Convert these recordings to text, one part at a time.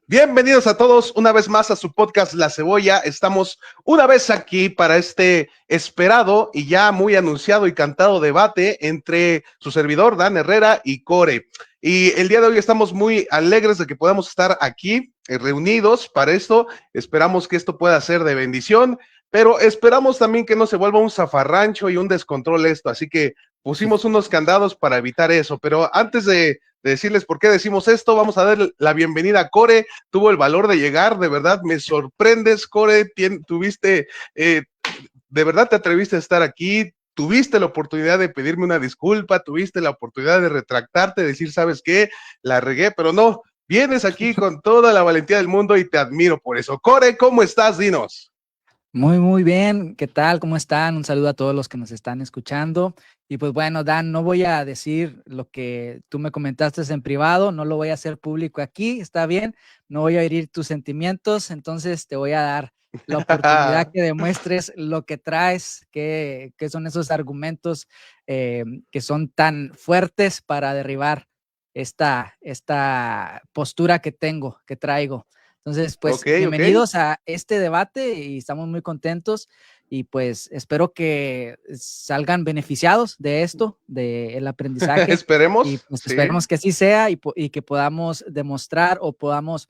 Bienvenidos a todos una vez más a su podcast La Cebolla. Estamos una vez aquí para este esperado y ya muy anunciado y cantado debate entre su servidor Dan Herrera y Core. Y el día de hoy estamos muy alegres de que podamos estar aquí reunidos para esto. Esperamos que esto pueda ser de bendición, pero esperamos también que no se vuelva un zafarrancho y un descontrol esto. Así que pusimos unos candados para evitar eso. Pero antes de decirles por qué decimos esto, vamos a dar la bienvenida a Core. Tuvo el valor de llegar, de verdad me sorprendes, Core. Tuviste, de verdad te atreviste a estar aquí, tuviste la oportunidad de pedirme una disculpa, tuviste la oportunidad de retractarte, de decir, ¿sabes qué? La regué, pero no, vienes aquí con toda la valentía del mundo y te admiro por eso. Core, ¿cómo estás? Dinos. Muy bien. ¿Qué tal? ¿Cómo están? Un saludo a todos los que nos están escuchando. Y pues bueno, Dan, no voy a decir lo que tú me comentaste en privado, no lo voy a hacer público aquí, está bien, no voy a herir tus sentimientos, entonces te voy a dar la oportunidad que demuestres lo que traes, que son esos argumentos que son tan fuertes para derribar esta postura que traigo. Entonces, pues Ok. bienvenidos a este debate y estamos muy contentos y pues espero que salgan beneficiados de esto, del aprendizaje y Esperemos, pues sí. esperemos que así sea y que podamos demostrar o podamos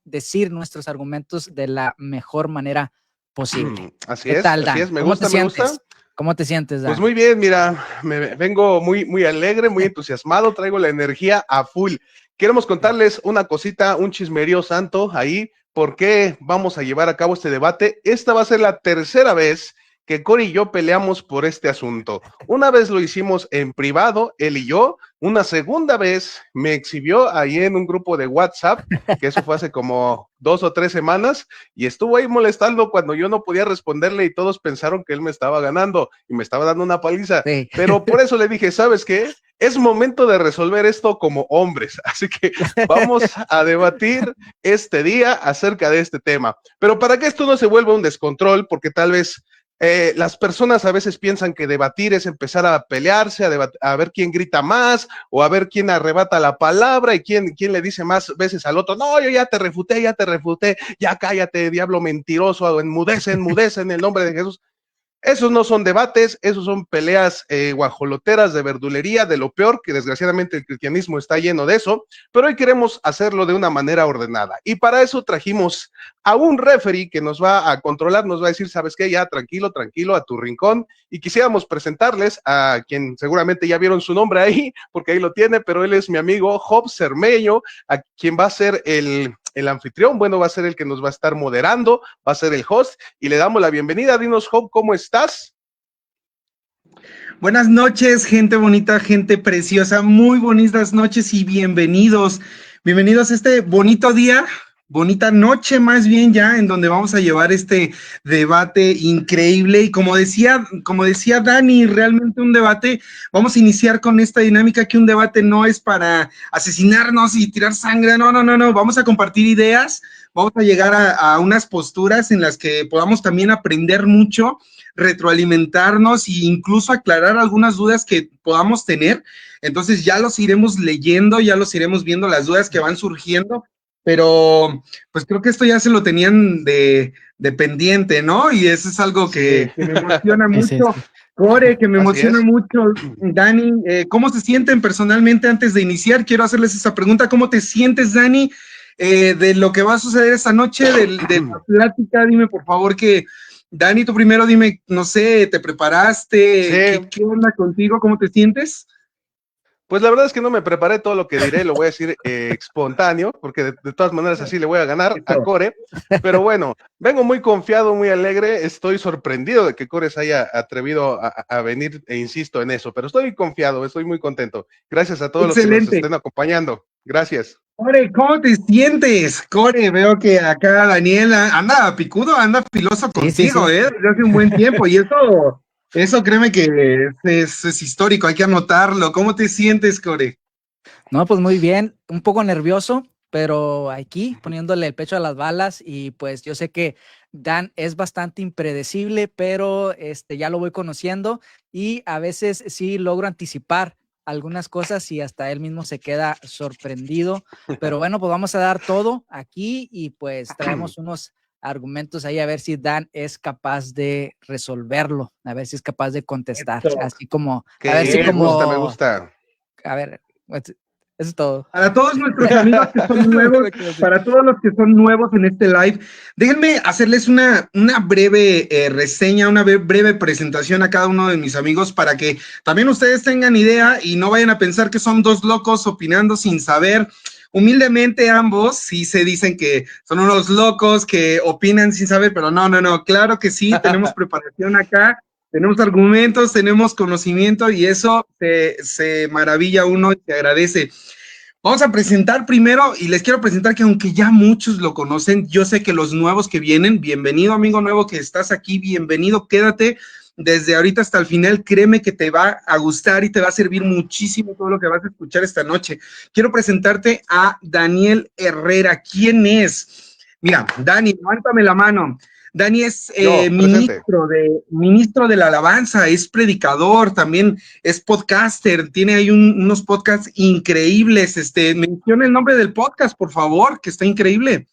decir nuestros argumentos de la mejor manera posible. ¿Qué tal, Así es, Dan? me ¿Cómo te gusta, me gusta. sientes? ¿Cómo te sientes, Pues Dan? muy bien, mira, me vengo muy alegre, muy entusiasmado, traigo la energía a full. Queremos contarles una cosita, un chismerío santo ahí, por qué vamos a llevar a cabo este debate. Esta va a ser la tercera vez que Cory y yo peleamos por este asunto. Una vez lo hicimos en privado, él y yo, una segunda vez me exhibió ahí en un grupo de WhatsApp, que eso fue hace como 2 o 3 semanas, y estuvo ahí molestando cuando yo no podía responderle y todos pensaron que él me estaba ganando y me estaba dando una paliza. Sí. Pero por eso le dije, ¿sabes qué? Es momento de resolver esto como hombres. Así que vamos a debatir este día acerca de este tema. Pero para que esto no se vuelva un descontrol, porque tal vez las personas a veces piensan que debatir es empezar a pelearse, a ver quién grita más o a ver quién arrebata la palabra y quién le dice más veces al otro, no, yo ya te refuté, ya cállate, diablo mentiroso, enmudece en el nombre de Jesús. Esos no son debates, esos son peleas guajoloteras de verdulería, de lo peor, que desgraciadamente el cristianismo está lleno de eso, pero hoy queremos hacerlo de una manera ordenada. Y para eso trajimos a un referee que nos va a controlar, nos va a decir, ¿sabes qué? Ya tranquilo, a tu rincón. Y quisiéramos presentarles a quien seguramente ya vieron su nombre ahí, porque ahí lo tiene, pero él es mi amigo Job Cermeño, a quien va a ser el anfitrión, bueno, va a ser el que nos va a estar moderando, va a ser el host, y le damos la bienvenida. Dinos, Job, ¿cómo estás? Buenas noches, gente bonita, gente preciosa, muy bonitas noches y bienvenidos. Bienvenidos a este bonito día, bonita noche más bien ya, en donde vamos a llevar este debate increíble. Y como decía Dani, realmente un debate, vamos a iniciar con esta dinámica que un debate no es para asesinarnos y tirar sangre, no, vamos a compartir ideas, vamos a llegar a unas posturas en las que podamos también aprender mucho, retroalimentarnos e incluso aclarar algunas dudas que podamos tener. Entonces ya los iremos leyendo, ya los iremos viendo las dudas que van surgiendo, pero pues creo que esto ya se lo tenían de pendiente, ¿no? Y eso es algo Sí, que me emociona Sí. mucho. Core, que me así emociona es. mucho. Dani, ¿cómo se sienten personalmente antes de iniciar? Quiero hacerles esa pregunta. ¿Cómo te sientes, Dani, de lo que va a suceder esta noche, de la plática? Dime, por favor, que Dani, tú primero dime, no sé, ¿te Sí, preparaste? ¿Qué onda contigo? ¿Cómo te sientes? pues la verdad es que no me preparé todo lo que diré, lo voy a decir espontáneo, porque de todas maneras así le voy a ganar a Eso. Core. Pero bueno, vengo muy confiado, muy alegre, estoy sorprendido de que Core se haya atrevido a venir, e insisto en eso, pero estoy confiado, estoy muy contento. Gracias a todos los que nos Excelente. estén acompañando. Gracias. Core, ¿cómo te sientes? Core, veo que acá Daniela anda picudo, anda filoso contigo, Sí. desde hace un buen tiempo, y eso créeme que es histórico, hay que anotarlo. ¿Cómo te sientes, Core? No, pues muy bien, un poco nervioso, pero aquí poniéndole el pecho a las balas y pues yo sé que Dan es bastante impredecible, pero ya lo voy conociendo y a veces sí logro anticipar algunas cosas y hasta él mismo se queda sorprendido. Pero bueno, pues vamos a dar todo aquí y pues traemos unos argumentos ahí a ver si Dan es capaz de resolverlo, a ver si es capaz de contestar, Esto. así como, Que a ver si me como, me gusta. a ver, pues, eso es todo. Para todos nuestros amigos que son nuevos, para todos los que son nuevos en este live, déjenme hacerles una breve reseña, una breve presentación a cada uno de mis amigos para que también ustedes tengan idea y no vayan a pensar que son dos locos opinando sin saber. Humildemente ambos sí se dicen que son unos locos que opinan sin saber, pero no, claro que sí, tenemos preparación acá, tenemos argumentos, tenemos conocimiento y eso se maravilla uno y se agradece. Vamos a presentar primero, y les quiero presentar que aunque ya muchos lo conocen, yo sé que los nuevos que vienen, bienvenido amigo nuevo que estás aquí, bienvenido, quédate desde ahorita hasta el final, créeme que te va a gustar y te va a servir muchísimo todo lo que vas a escuchar esta noche. Quiero presentarte a Daniel Herrera. ¿Quién es? Mira, Dani, levántame la mano. Dani es ministro de la alabanza, es predicador, también es podcaster, tiene ahí unos podcasts increíbles. Menciona el nombre del podcast, por favor, que está increíble.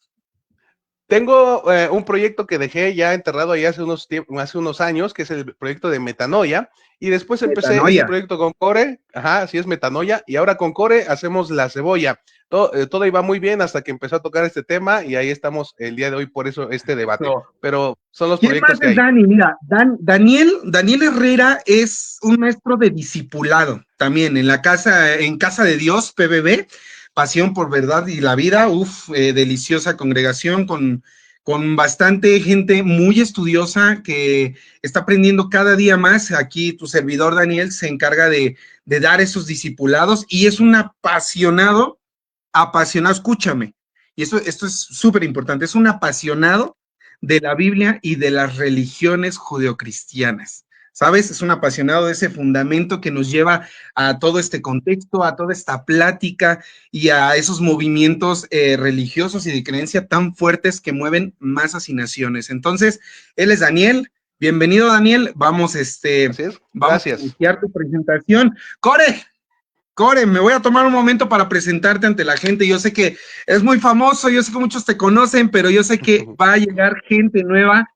Tengo un proyecto que dejé ya enterrado ahí hace unos años, que es el proyecto de Metanoia, y después empecé ese proyecto con Core, así es, Metanoia, y ahora con Core hacemos La Cebolla. Todo iba muy bien hasta que empezó a tocar este tema, y ahí estamos el día de hoy, por eso este debate. Pero son los proyectos que hay. Dani? Mira, Daniel Herrera es un maestro de discipulado, también en Casa de Dios, PBB, Pasión por Verdad y la Vida, deliciosa congregación con bastante gente muy estudiosa que está aprendiendo cada día más. Aquí tu servidor Daniel se encarga de dar esos discipulados y es un apasionado, escúchame, y esto es súper importante, es un apasionado de la Biblia y de las religiones judeocristianas. ¿Sabes? Es un apasionado de ese fundamento que nos lleva a todo este contexto, a toda esta plática y a esos movimientos religiosos y de creencia tan fuertes que mueven masas y naciones. Entonces, él es Daniel. Bienvenido, Daniel. Vamos, vamos a iniciar tu presentación. Core, me voy a tomar un momento para presentarte ante la gente. Yo sé que es muy famoso, yo sé que muchos te conocen, pero yo sé que va a llegar gente nueva,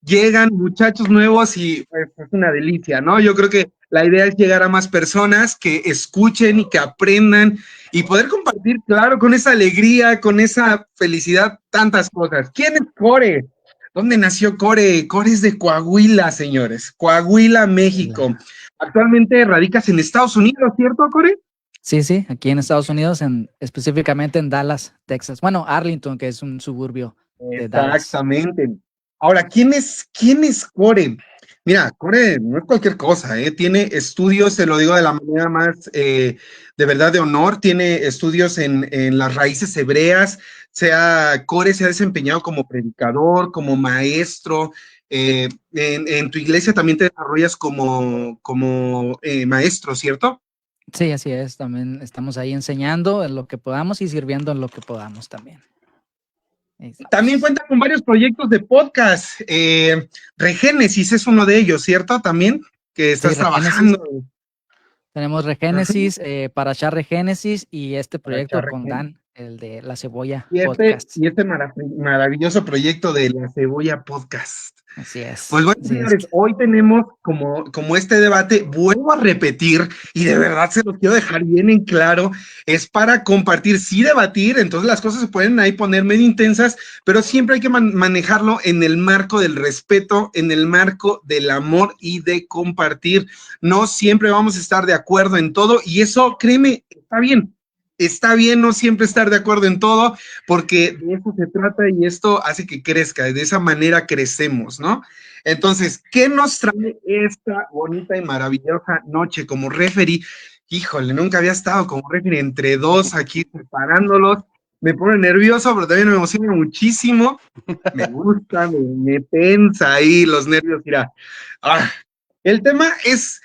llegan muchachos nuevos y pues, es una delicia, ¿no? Yo creo que la idea es llegar a más personas que escuchen y que aprendan y poder compartir, claro, con esa alegría, con esa felicidad, tantas cosas. ¿Quién es Core? ¿Dónde nació Core? Core es de Coahuila, señores. Coahuila, México. Actualmente radicas en Estados Unidos, ¿cierto, Core? Sí, aquí en Estados Unidos, específicamente en Dallas, Texas. Bueno, Arlington, que es un suburbio de Dallas. Exactamente. Ahora, ¿quién es Core? Mira, Core no es cualquier cosa, tiene estudios, se lo digo de la manera más de verdad de honor, tiene estudios en las raíces hebreas, Core se ha desempeñado como predicador, como maestro, en tu iglesia también te desarrollas como maestro, ¿cierto? Sí, así es, también estamos ahí enseñando en lo que podamos y sirviendo en lo que podamos también. También cuenta con varios proyectos de podcast. Regénesis es uno de ellos, ¿cierto? También, que estás trabajando. Tenemos Regénesis, Parashá Regénesis y este proyecto con Dan, el de La Cebolla Podcast. Y este maravilloso proyecto de La Cebolla Podcast. Así es. Pues bueno, señores, hoy tenemos como este debate, vuelvo a repetir, y de verdad se los quiero dejar bien en claro, es para compartir, sí debatir, entonces las cosas se pueden ahí poner medio intensas, pero siempre hay que manejarlo en el marco del respeto, en el marco del amor y de compartir. No siempre vamos a estar de acuerdo en todo, y eso, créeme, está bien. Está bien no siempre estar de acuerdo en todo, porque de eso se trata y esto hace que crezca, de esa manera crecemos, ¿no? Entonces, ¿qué nos trae esta bonita y maravillosa noche como referee? Híjole, nunca había estado como referee entre dos aquí preparándolos, me pone nervioso, pero también me emociona muchísimo, me gusta, me tensa ahí los nervios, mira. El tema es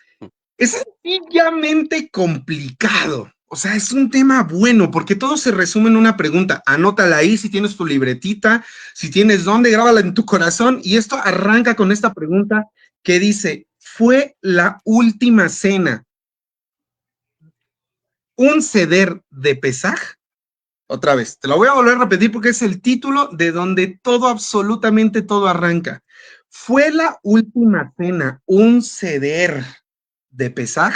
sencillamente complicado. O sea, es un tema bueno, porque todo se resume en una pregunta. Anótala ahí si tienes tu libretita, si tienes dónde, grábala en tu corazón. Y esto arranca con esta pregunta que dice, ¿fue la última cena un ceder de Pesaj. Otra vez, te lo voy a volver a repetir porque es el título de donde todo, absolutamente todo arranca. ¿Fue la última cena un ceder de Pesaj?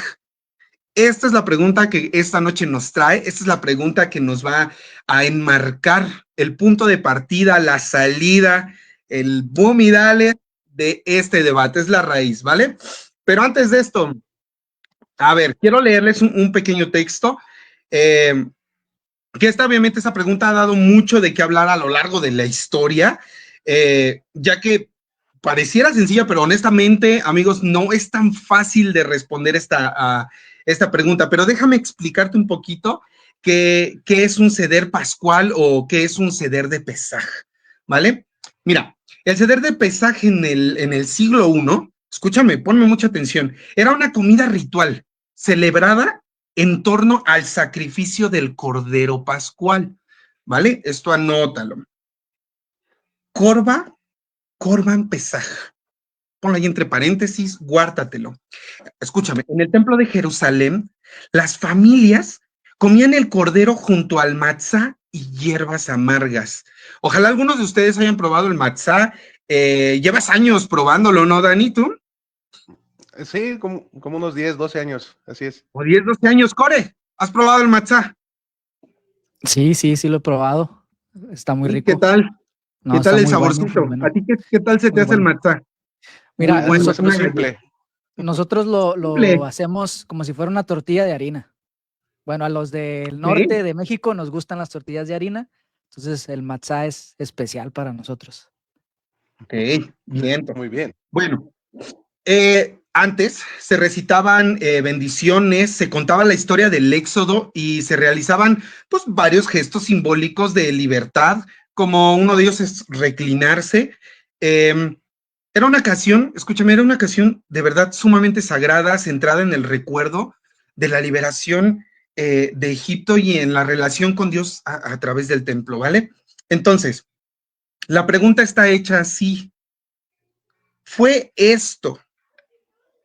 Esta es la pregunta que esta noche nos trae, esta es la pregunta que nos va a enmarcar el punto de partida, la salida, el boom y dale de este debate, es la raíz, ¿vale? Pero antes de esto, a ver, quiero leerles un pequeño texto, que obviamente esta pregunta ha dado mucho de qué hablar a lo largo de la historia, ya que pareciera sencilla, pero honestamente, amigos, no es tan fácil de responder esta pregunta, pero déjame explicarte un poquito qué es un ceder pascual o qué es un ceder de Pesaj, ¿vale? Mira, el ceder de Pesaj en el siglo I, escúchame, ponme mucha atención, era una comida ritual celebrada en torno al sacrificio del Cordero Pascual, ¿vale? Esto anótalo. Corban Pesaj. Ponlo ahí entre paréntesis, guárdatelo. Escúchame, en el templo de Jerusalén, las familias comían el cordero junto al matzá y hierbas amargas. Ojalá algunos de ustedes hayan probado el matzá. Llevas años probándolo, ¿no, Dani, tú? Sí, como unos 10, 12 años, así es. O 10, 12 años. Core, ¿has probado el matzá? Sí, lo he probado. Está muy rico. ¿Qué tal? No, ¿Qué tal está el muy saborcito? bueno. ¿A ti qué tal se te hace el matzá? Mira, Muy bueno, nosotros, simple. nosotros lo Simple. hacemos como si fuera una tortilla de harina. Bueno, a los del norte ¿Sí? de México nos gustan las tortillas de harina, entonces el matzá es especial para nosotros. Ok, bien. Muy bien. Bueno, antes se recitaban bendiciones, se contaba la historia del Éxodo y se realizaban pues varios gestos simbólicos de libertad, como uno de ellos es reclinarse. Era una ocasión, escúchame, era una ocasión de verdad sumamente sagrada, centrada en el recuerdo de la liberación de Egipto y en la relación con Dios a través del templo, ¿vale? Entonces, la pregunta está hecha así. ¿Fue esto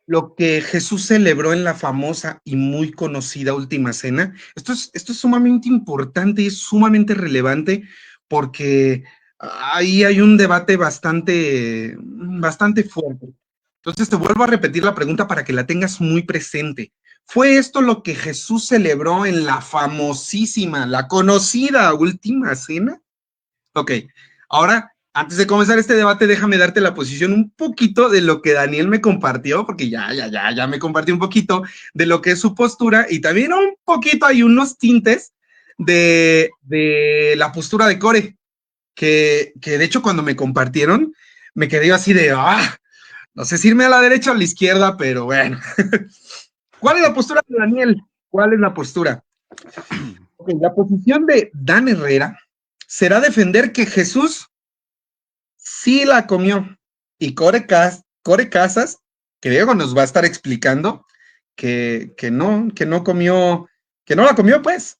lo que Jesús celebró en la famosa y muy conocida Última Cena? Esto es sumamente importante y es sumamente relevante porque ahí hay un debate bastante fuerte. Entonces te vuelvo a repetir la pregunta para que la tengas muy presente. ¿Fue esto lo que Jesús celebró en la famosísima, la conocida Última Cena? Ok, ahora, antes de comenzar este debate, déjame darte la posición un poquito de lo que Daniel me compartió, porque ya me compartió un poquito de lo que es su postura y también un poquito hay unos tintes de la postura de Core, que de hecho cuando me compartieron, me quedé así de, no sé si irme a la derecha o a la izquierda, pero bueno. ¿Cuál es la postura de Daniel? ¿Cuál es la postura? Okay, la posición de Dan Herrera será defender que Jesús sí la comió. Y Core Casas, que luego nos va a estar explicando que no comió, que no la comió, pues.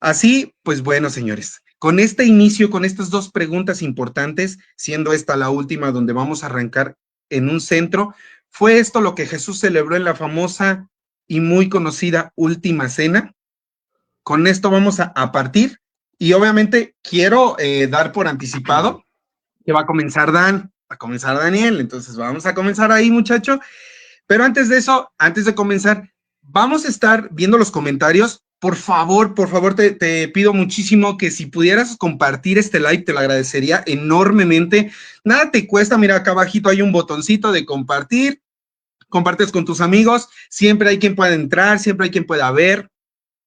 Así, pues bueno, señores, con este inicio, con estas dos preguntas importantes, siendo esta la última donde vamos a arrancar en un centro, ¿fue esto lo que Jesús celebró en la famosa y muy conocida Última Cena? Con esto vamos a partir y obviamente quiero dar por anticipado que va a comenzar va a comenzar Daniel, entonces vamos a comenzar ahí, muchacho, pero antes de eso, antes de comenzar, vamos a estar viendo los comentarios. Por favor, te pido muchísimo que si pudieras compartir este live, te lo agradecería enormemente. Nada te cuesta, mira, acá abajito hay un botoncito de compartir, compartes con tus amigos, siempre hay quien pueda entrar, siempre hay quien pueda ver,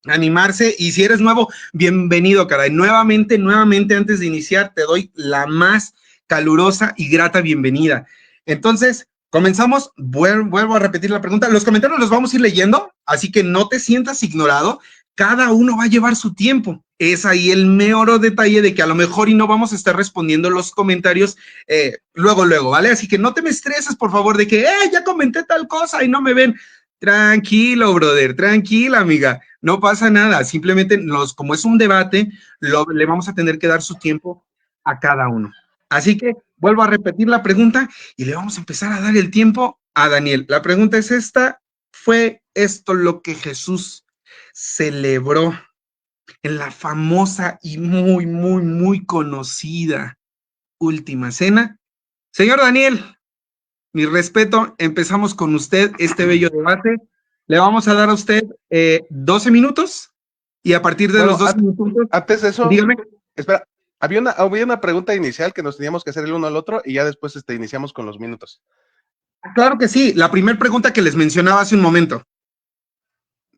animarse, y si eres nuevo, bienvenido, caray. Nuevamente, antes de iniciar, te doy la más calurosa y grata bienvenida. Entonces, comenzamos, vuelvo a repetir la pregunta, los comentarios los vamos a ir leyendo, así que no te sientas ignorado, cada uno va a llevar su tiempo. Es ahí el mejor detalle de que a lo mejor y no vamos a estar respondiendo los comentarios luego, ¿vale? Así que no te me estreses, por favor, de que, ya comenté tal cosa y no me ven. Tranquilo, brother, tranquila, amiga, no pasa nada, simplemente como es un debate, le vamos a tener que dar su tiempo a cada uno. Así que vuelvo a repetir la pregunta y le vamos a empezar a dar el tiempo a Daniel. La pregunta es esta: ¿fue esto lo que Jesús celebró en la famosa y muy, muy, muy conocida Última Cena. Señor Daniel, mi respeto, empezamos con usted este bello debate. Le vamos a dar a usted 12 minutos y a partir de los Bueno, 12 minutos, antes de eso, dígame. espera, había una pregunta inicial que nos teníamos que hacer el uno al otro y ya después iniciamos con los minutos. Claro que sí, la primera pregunta que les mencionaba hace un momento.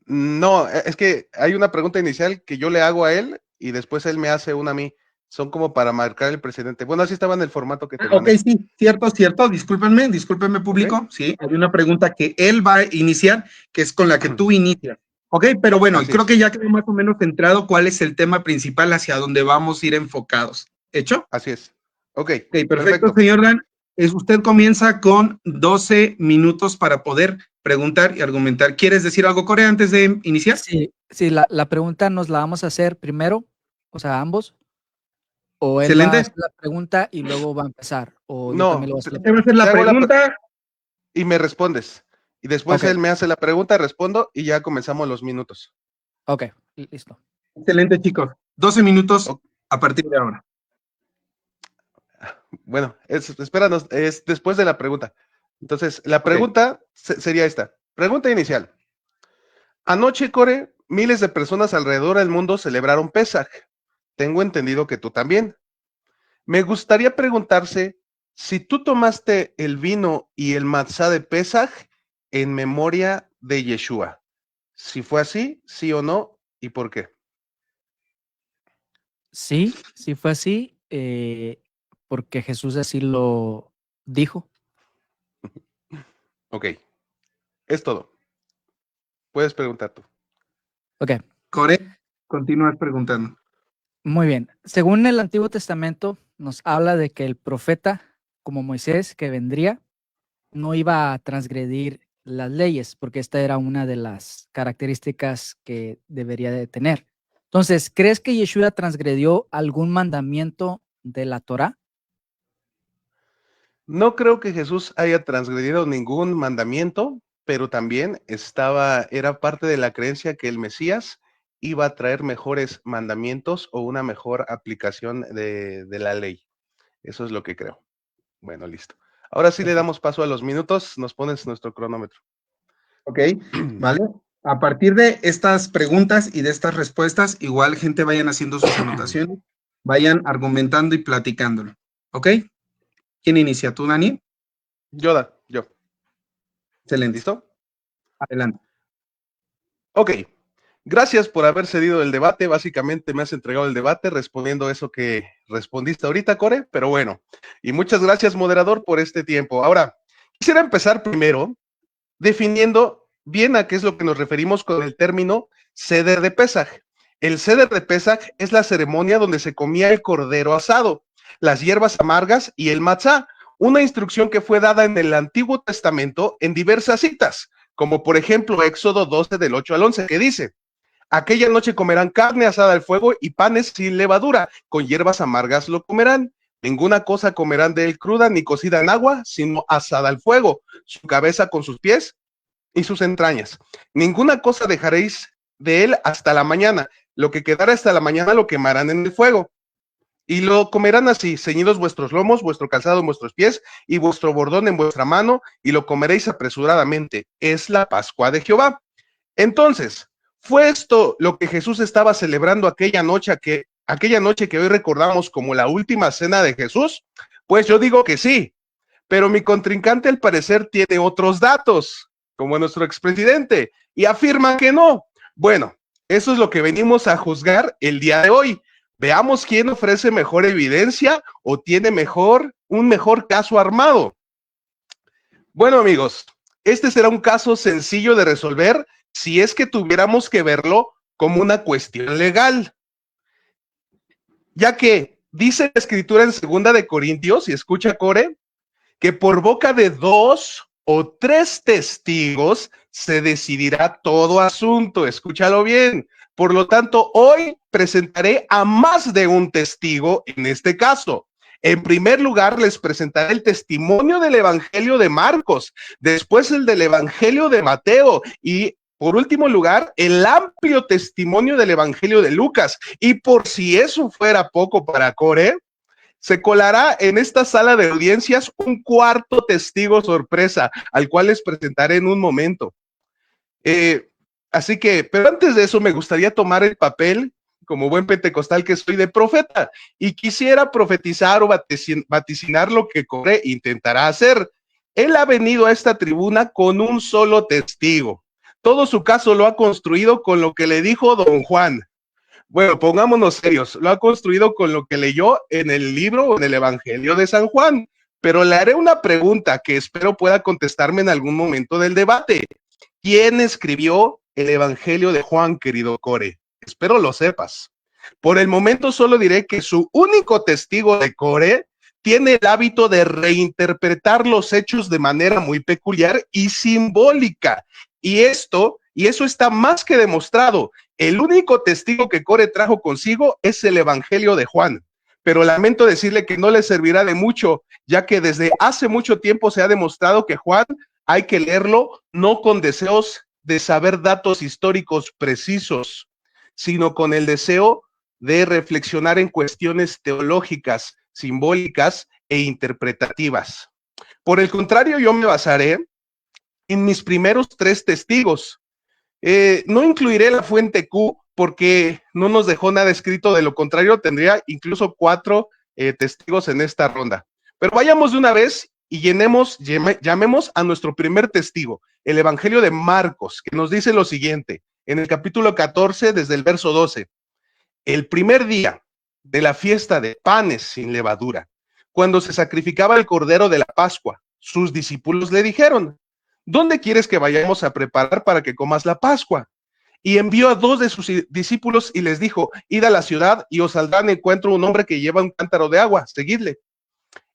No, es que hay una pregunta inicial que yo le hago a él y después él me hace una a mí. Son como para marcar el precedente. Bueno, así estaba en el formato que te Ok, mandé. sí, cierto, discúlpenme público, Ok. sí, hay una pregunta que él va a iniciar, que es con la que tú inicias. Ok, pero bueno, Así creo es, que ya quedó más o menos centrado cuál es el tema principal hacia donde vamos a ir enfocados. ¿Hecho? así es. Ok, Ok, perfecto, perfecto. señor Dan. Usted comienza con 12 minutos para poder preguntar y argumentar. ¿Quieres decir algo, Core, antes de iniciar? Sí, sí, la pregunta nos la vamos a hacer primero, o sea, ambos, o él va a Excelente. hacer la pregunta y luego va a empezar, o yo también No, lo voy a hacer la Usted va a hacer te la hago pregunta. y me respondes. Y después Ok, él me hace la pregunta, respondo y ya comenzamos los minutos. ok, listo. Excelente, chicos. 12 minutos O- a partir de ahora. bueno, espéranos, es después de la pregunta. Entonces, la Ok. pregunta sería esta. Pregunta inicial. Anoche, Core, miles de personas alrededor del mundo celebraron Pesaj. Tengo entendido que tú también. Me gustaría preguntarse si tú tomaste el vino y el matzá de Pesaj en memoria de Yeshua. Si fue así, sí o no, y por qué. Sí, sí fue así, porque Jesús así lo dijo. Ok, es todo. Puedes preguntar tú. Ok, Core, continúas preguntando. muy bien. Según el Antiguo Testamento, nos habla de que el profeta, como Moisés, que vendría, no iba a transgredir las leyes, porque esta era una de las características que debería de tener. Entonces, ¿crees que Yeshua transgredió algún mandamiento de la Torá? No creo que Jesús haya transgredido ningún mandamiento, pero también era parte de la creencia que el Mesías iba a traer mejores mandamientos o una mejor aplicación de la ley. Eso es lo que creo. Bueno, listo. Ahora sí le Perfecto. damos paso a los minutos, nos pones nuestro cronómetro. Ok, vale. A partir de estas preguntas y de estas respuestas, igual gente vayan haciendo sus anotaciones, vayan argumentando y platicándolo. ¿Ok? ¿Quién inicia? ¿Tú, Dani? Yo. Excelente. ¿Listo? Adelante. Ok. Gracias por haber cedido el debate. Básicamente me has entregado el debate respondiendo eso que respondiste ahorita, Core, pero bueno. Y muchas gracias, moderador, por este tiempo. Ahora, quisiera empezar primero definiendo bien a qué es lo que nos referimos con el término Seder de Pesaj. El Seder de Pesaj es la ceremonia donde se comía el cordero asado, las hierbas amargas y el matzá, una instrucción que fue dada en el Antiguo Testamento en diversas citas, como por ejemplo Éxodo 12 del 8 al 11, que dice: aquella noche comerán carne asada al fuego y panes sin levadura, con hierbas amargas lo comerán. Ninguna cosa comerán de él cruda ni cocida en agua, sino asada al fuego, su cabeza con sus pies y sus entrañas. Ninguna cosa dejaréis de él hasta la mañana. Lo que quedara hasta la mañana lo quemarán en el fuego. Y lo comerán así, ceñidos vuestros lomos, vuestro calzado en vuestros pies y vuestro bordón en vuestra mano, y lo comeréis apresuradamente. Es la Pascua de Jehová. Entonces, ¿fue esto lo que Jesús estaba celebrando aquella noche que hoy recordamos como la última cena de Jesús? Pues yo digo que sí, pero mi contrincante al parecer tiene otros datos, como nuestro expresidente, y afirma que no. Bueno, eso es lo que venimos a juzgar el día de hoy. Veamos quién ofrece mejor evidencia o tiene un mejor caso armado. Bueno, amigos, este será un caso sencillo de resolver si es que tuviéramos que verlo como una cuestión legal, ya que dice la escritura en 2 Corintios, y escucha, Core, que por boca de 2 o 3 testigos se decidirá todo asunto. Escúchalo bien. Por lo tanto, hoy presentaré a más de un testigo en este caso. En primer lugar, les presentaré el testimonio del Evangelio de Marcos, después el del Evangelio de Mateo y Por último lugar, el amplio testimonio del Evangelio de Lucas. Y por si eso fuera poco para Core, se colará en esta sala de audiencias un cuarto testigo sorpresa, al cual les presentaré en un momento. Así que, pero antes de eso me gustaría tomar el papel, como buen pentecostal que soy, de profeta, y quisiera profetizar o vaticinar lo que Core intentará hacer. Él ha venido a esta tribuna con un solo testigo. Todo su caso lo ha construido con lo que le dijo don Juan. Bueno, pongámonos serios, lo ha construido con lo que leyó en el libro o en el Evangelio de San Juan, pero le haré una pregunta que espero pueda contestarme en algún momento del debate. ¿Quién escribió el Evangelio de Juan, querido Core? Espero lo sepas. Por el momento solo diré que su único testigo de Core tiene el hábito de reinterpretar los hechos de manera muy peculiar y simbólica. Y eso está más que demostrado. El único testigo que Core trajo consigo es el Evangelio de Juan. Pero lamento decirle que no le servirá de mucho, ya que desde hace mucho tiempo se ha demostrado que Juan hay que leerlo no con deseos de saber datos históricos precisos, sino con el deseo de reflexionar en cuestiones teológicas, simbólicas e interpretativas. Por el contrario, yo me basaré en mis primeros 3 testigos. No incluiré la fuente Q porque no nos dejó nada escrito, de lo contrario tendría incluso 4 testigos en esta ronda. Pero vayamos de una vez y llamemos a nuestro primer testigo, el Evangelio de Marcos, que nos dice lo siguiente, en el capítulo 14, desde el verso 12. El primer día de la fiesta de panes sin levadura, cuando se sacrificaba el cordero de la Pascua, sus discípulos le dijeron: ¿dónde quieres que vayamos a preparar para que comas la Pascua? Y envió a 2 de sus discípulos y les dijo: id a la ciudad y os saldrá en encuentro un hombre que lleva un cántaro de agua, seguidle.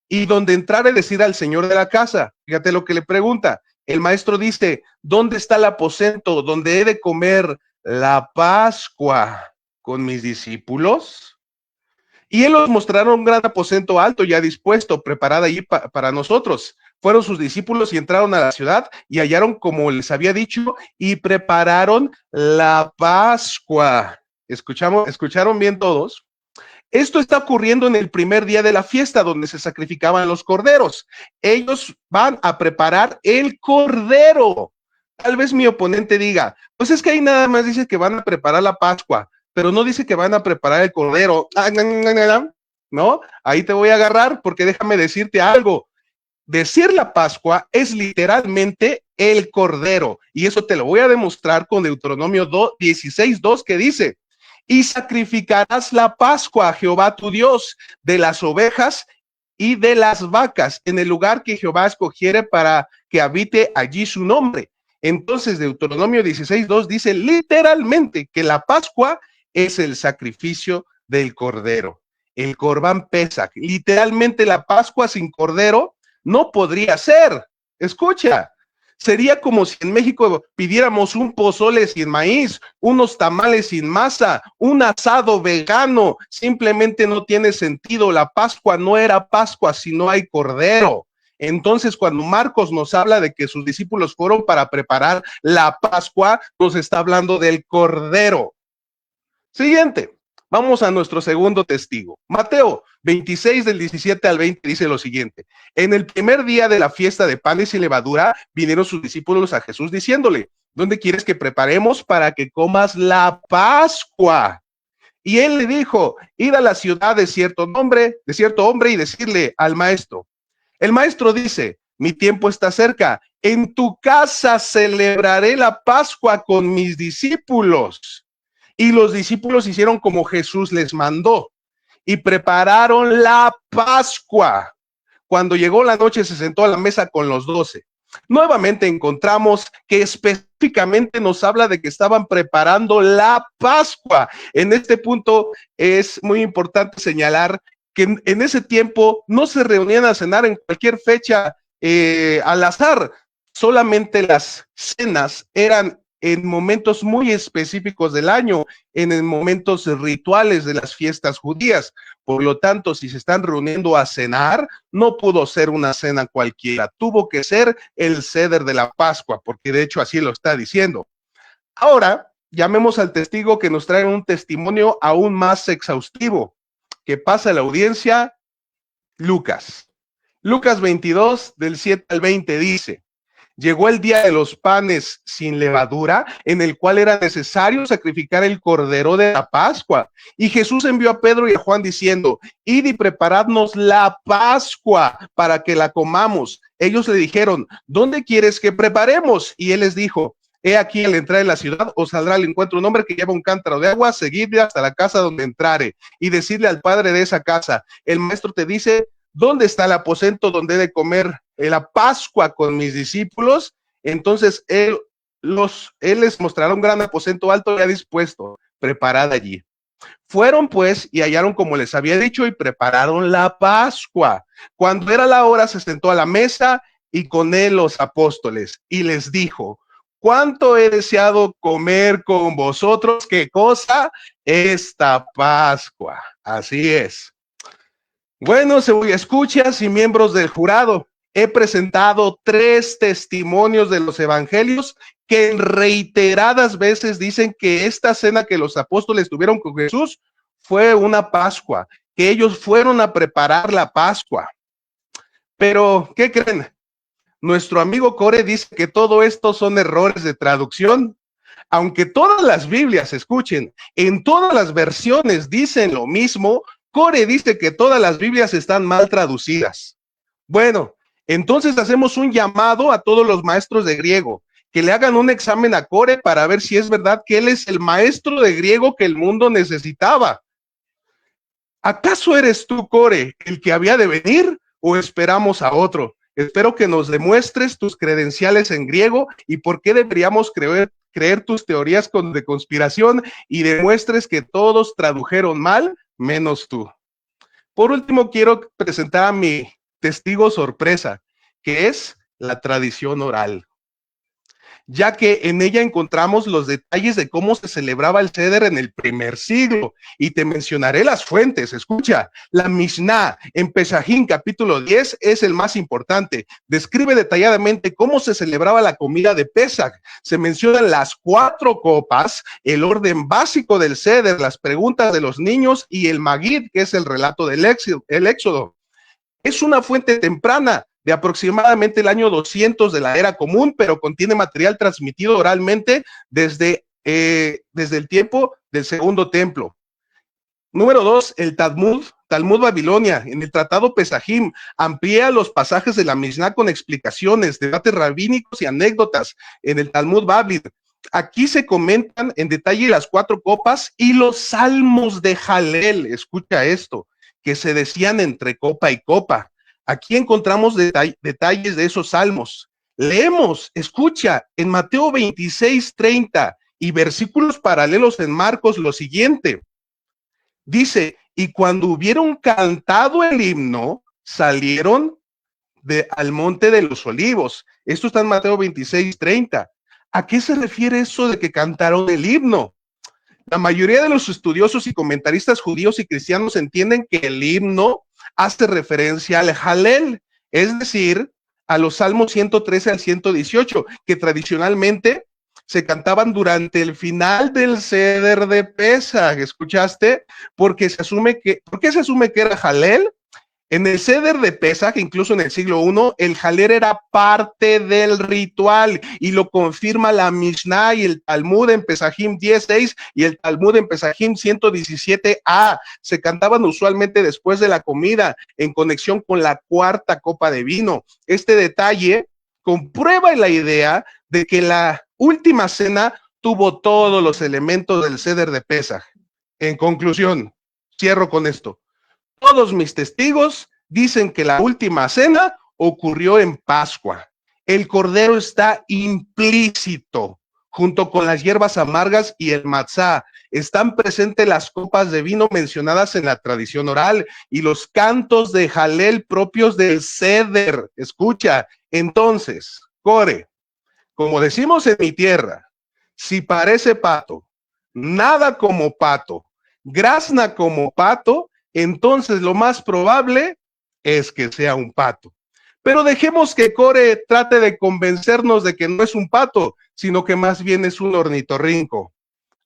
Y donde entrare, decid al señor de la casa. Fíjate lo que le pregunta. El maestro dice: ¿dónde está el aposento donde he de comer la Pascua con mis discípulos? Y él los mostraron un gran aposento alto ya dispuesto, preparado allí para nosotros. Fueron sus discípulos y entraron a la ciudad y hallaron como les había dicho y prepararon la Pascua. ¿Escucharon bien todos? Esto está ocurriendo en el primer día de la fiesta donde se sacrificaban los corderos. Ellos van a preparar el cordero. Tal vez mi oponente diga: pues es que ahí nada más dice que van a preparar la Pascua, pero no dice que van a preparar el cordero. No, ahí te voy a agarrar porque déjame decirte algo. Decir la Pascua es literalmente el cordero, y eso te lo voy a demostrar con Deuteronomio 16:2, que dice: y sacrificarás la Pascua a Jehová tu Dios de las ovejas y de las vacas en el lugar que Jehová escogiere para que habite allí su nombre. Entonces Deuteronomio 16:2 dice literalmente que la Pascua es el sacrificio del cordero, el Corbán Pesach. Literalmente la Pascua sin cordero no podría ser. Escucha, sería como si en México pidiéramos un pozole sin maíz, unos tamales sin masa, un asado vegano. Simplemente no tiene sentido. La Pascua no era Pascua si no hay cordero. Entonces, cuando Marcos nos habla de que sus discípulos fueron para preparar la Pascua, nos está hablando del cordero. Siguiente. Vamos a nuestro segundo testigo. Mateo 26 del 17 al 20 dice lo siguiente: en el primer día de la fiesta de panes y levadura, vinieron sus discípulos a Jesús diciéndole: ¿dónde quieres que preparemos para que comas la Pascua? Y él le dijo: id a la ciudad de cierto hombre y decirle al maestro. El maestro dice: mi tiempo está cerca, en tu casa celebraré la Pascua con mis discípulos. Y los discípulos hicieron como Jesús les mandó y prepararon la Pascua. Cuando llegó la noche, se sentó a la mesa con los 12. Nuevamente encontramos que específicamente nos habla de que estaban preparando la Pascua. En este punto es muy importante señalar que en ese tiempo no se reunían a cenar en cualquier fecha al azar. Solamente las cenas eran en momentos muy específicos del año, en momentos rituales de las fiestas judías. Por lo tanto, si se están reuniendo a cenar, no pudo ser una cena cualquiera, tuvo que ser el ceder de la Pascua, porque de hecho así lo está diciendo. Ahora, llamemos al testigo que nos trae un testimonio aún más exhaustivo. Que pasa la audiencia, Lucas. Lucas 22, del 7 al 20 dice: llegó el día de los panes sin levadura, en el cual era necesario sacrificar el cordero de la Pascua. Y Jesús envió a Pedro y a Juan diciendo: id y preparadnos la Pascua para que la comamos. Ellos le dijeron: ¿dónde quieres que preparemos? Y él les dijo: he aquí, al entrar en la ciudad, os saldrá al encuentro un hombre que lleva un cántaro de agua, seguidle hasta la casa donde entrare, y decidle al padre de esa casa: el maestro te dice, ¿dónde está el aposento donde he de comer la Pascua con mis discípulos? Entonces él les mostrará un gran aposento alto ya dispuesto, preparad allí. Fueron pues y hallaron como les había dicho y prepararon la Pascua. Cuando era la hora, se sentó a la mesa y con él los apóstoles y les dijo: cuánto he deseado comer con vosotros, ¿qué cosa? Esta Pascua. Así es. Bueno, cebolla escuchas y miembros del jurado, he presentado 3 testimonios de los evangelios que en reiteradas veces dicen que esta cena que los apóstoles tuvieron con Jesús fue una Pascua, que ellos fueron a preparar la Pascua. Pero, ¿qué creen? Nuestro amigo Core dice que todo esto son errores de traducción. Aunque todas las Biblias, escuchen, en todas las versiones dicen lo mismo, Core dice que todas las Biblias están mal traducidas. Bueno, entonces hacemos un llamado a todos los maestros de griego, que le hagan un examen a Core para ver si es verdad que él es el maestro de griego que el mundo necesitaba. ¿Acaso eres tú, Core, el que había de venir o esperamos a otro? Espero que nos demuestres tus credenciales en griego y por qué deberíamos creer tus teorías de conspiración y demuestres que todos tradujeron mal, menos tú. Por último, quiero presentar a mi testigo sorpresa, que es la tradición oral, ya que en ella encontramos los detalles de cómo se celebraba el Seder en el primer siglo, y te mencionaré las fuentes. Escucha, la Mishnah en Pesajim capítulo 10 es el más importante, describe detalladamente cómo se celebraba la comida de Pesaj, se mencionan las 4 copas, el orden básico del Seder, las preguntas de los niños y el Magid, que es el relato del Éxodo. Es una fuente temprana, de aproximadamente el año 200 de la era común, pero contiene material transmitido oralmente desde el tiempo del segundo templo. Número 2, el Talmud Babilonia, en el Tratado Pesajim, amplía los pasajes de la Mishnah con explicaciones, debates rabínicos y anécdotas en el Talmud Babil. Aquí se comentan en detalle las 4 copas y los salmos de Jalel. Escucha esto, que se decían entre copa y copa. Aquí encontramos detalles de esos salmos. Leemos, escucha, en Mateo 26:30 y versículos paralelos en Marcos lo siguiente. Dice, y cuando hubieron cantado el himno, salieron al monte de los olivos. Esto está en Mateo 26:30. ¿A qué se refiere eso de que cantaron el himno? La mayoría de los estudiosos y comentaristas judíos y cristianos entienden que el himno hace referencia al Jalel, es decir, a los salmos 113 al 118, que tradicionalmente se cantaban durante el final del Seder de Pesaj. ¿Escuchaste? ¿Por qué se asume que era Jalel? En el Seder de Pesaj, incluso en el siglo I, el Jalel era parte del ritual y lo confirma la Mishnah y el Talmud en Pesajim 10:6 y el Talmud en Pesajim 117a. Se cantaban usualmente después de la comida en conexión con la 4ª copa de vino. Este detalle comprueba la idea de que la última cena tuvo todos los elementos del Seder de Pesaj. En conclusión, cierro con esto. Todos mis testigos dicen que la última cena ocurrió en Pascua. El cordero está implícito junto con las hierbas amargas y el matzá. Están presentes las copas de vino mencionadas en la tradición oral y los cantos de Jalel propios del Seder. Escucha, entonces, Core, como decimos en mi tierra, si parece pato, nada como pato, grazna como pato, entonces lo más probable es que sea un pato. Pero dejemos que Core trate de convencernos de que no es un pato, sino que más bien es un ornitorrinco.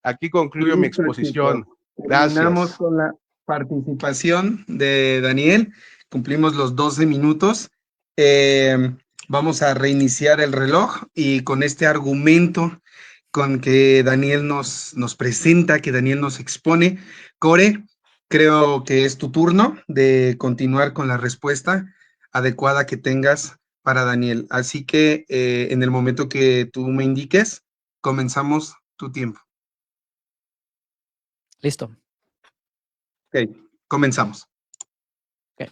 Aquí concluyo mi Listo, exposición. chicos. Terminamos Gracias. con la participación de Daniel. Cumplimos los 12 minutos. Eh, Vamos a reiniciar el reloj y con este argumento con que Daniel nos presenta, que Daniel nos expone. Core, creo que es tu turno de continuar con la respuesta adecuada que tengas para Daniel. Así que en el momento que tú me indiques, comenzamos tu tiempo. Listo. Ok, comenzamos. Okay.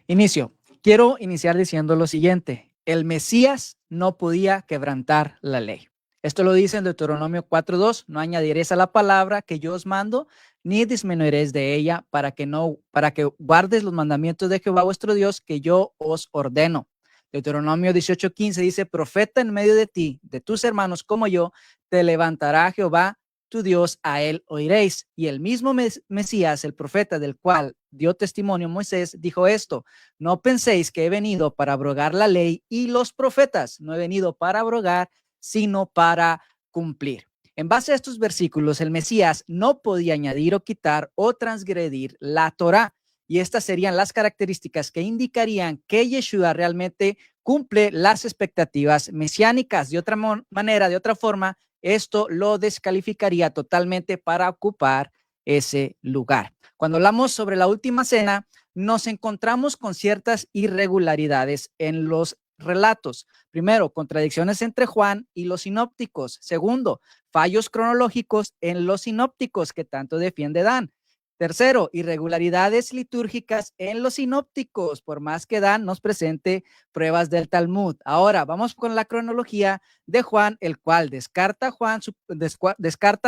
Inicio. Quiero iniciar diciendo lo siguiente. El Mesías no podía quebrantar la ley. Esto lo dice en Deuteronomio 4:2. No añadiréis a la palabra que yo os mando, ni disminuiréis de ella para que guardes los mandamientos de Jehová vuestro Dios que yo os ordeno. Deuteronomio 18:15 dice, profeta en medio de ti, de tus hermanos como yo, te levantará Jehová tu Dios, a él oiréis. Y el mismo Mesías, el profeta del cual dio testimonio Moisés, dijo esto, no penséis que he venido para abrogar la ley y los profetas, no he venido para abrogar, sino para cumplir. En base a estos versículos, el Mesías no podía añadir o quitar o transgredir la Torá, y estas serían las características que indicarían que Yeshua realmente cumple las expectativas mesiánicas. De otra manera, de otra forma, esto lo descalificaría totalmente para ocupar ese lugar. Cuando hablamos sobre la última cena, nos encontramos con ciertas irregularidades en los relatos. Primero, contradicciones entre Juan y los sinópticos. Segundo, fallos cronológicos en los sinópticos que tanto defiende Dan. Tercero, irregularidades litúrgicas en los sinópticos, por más que Dan nos presente pruebas del Talmud. Ahora, vamos con la cronología de Juan, el cual descarta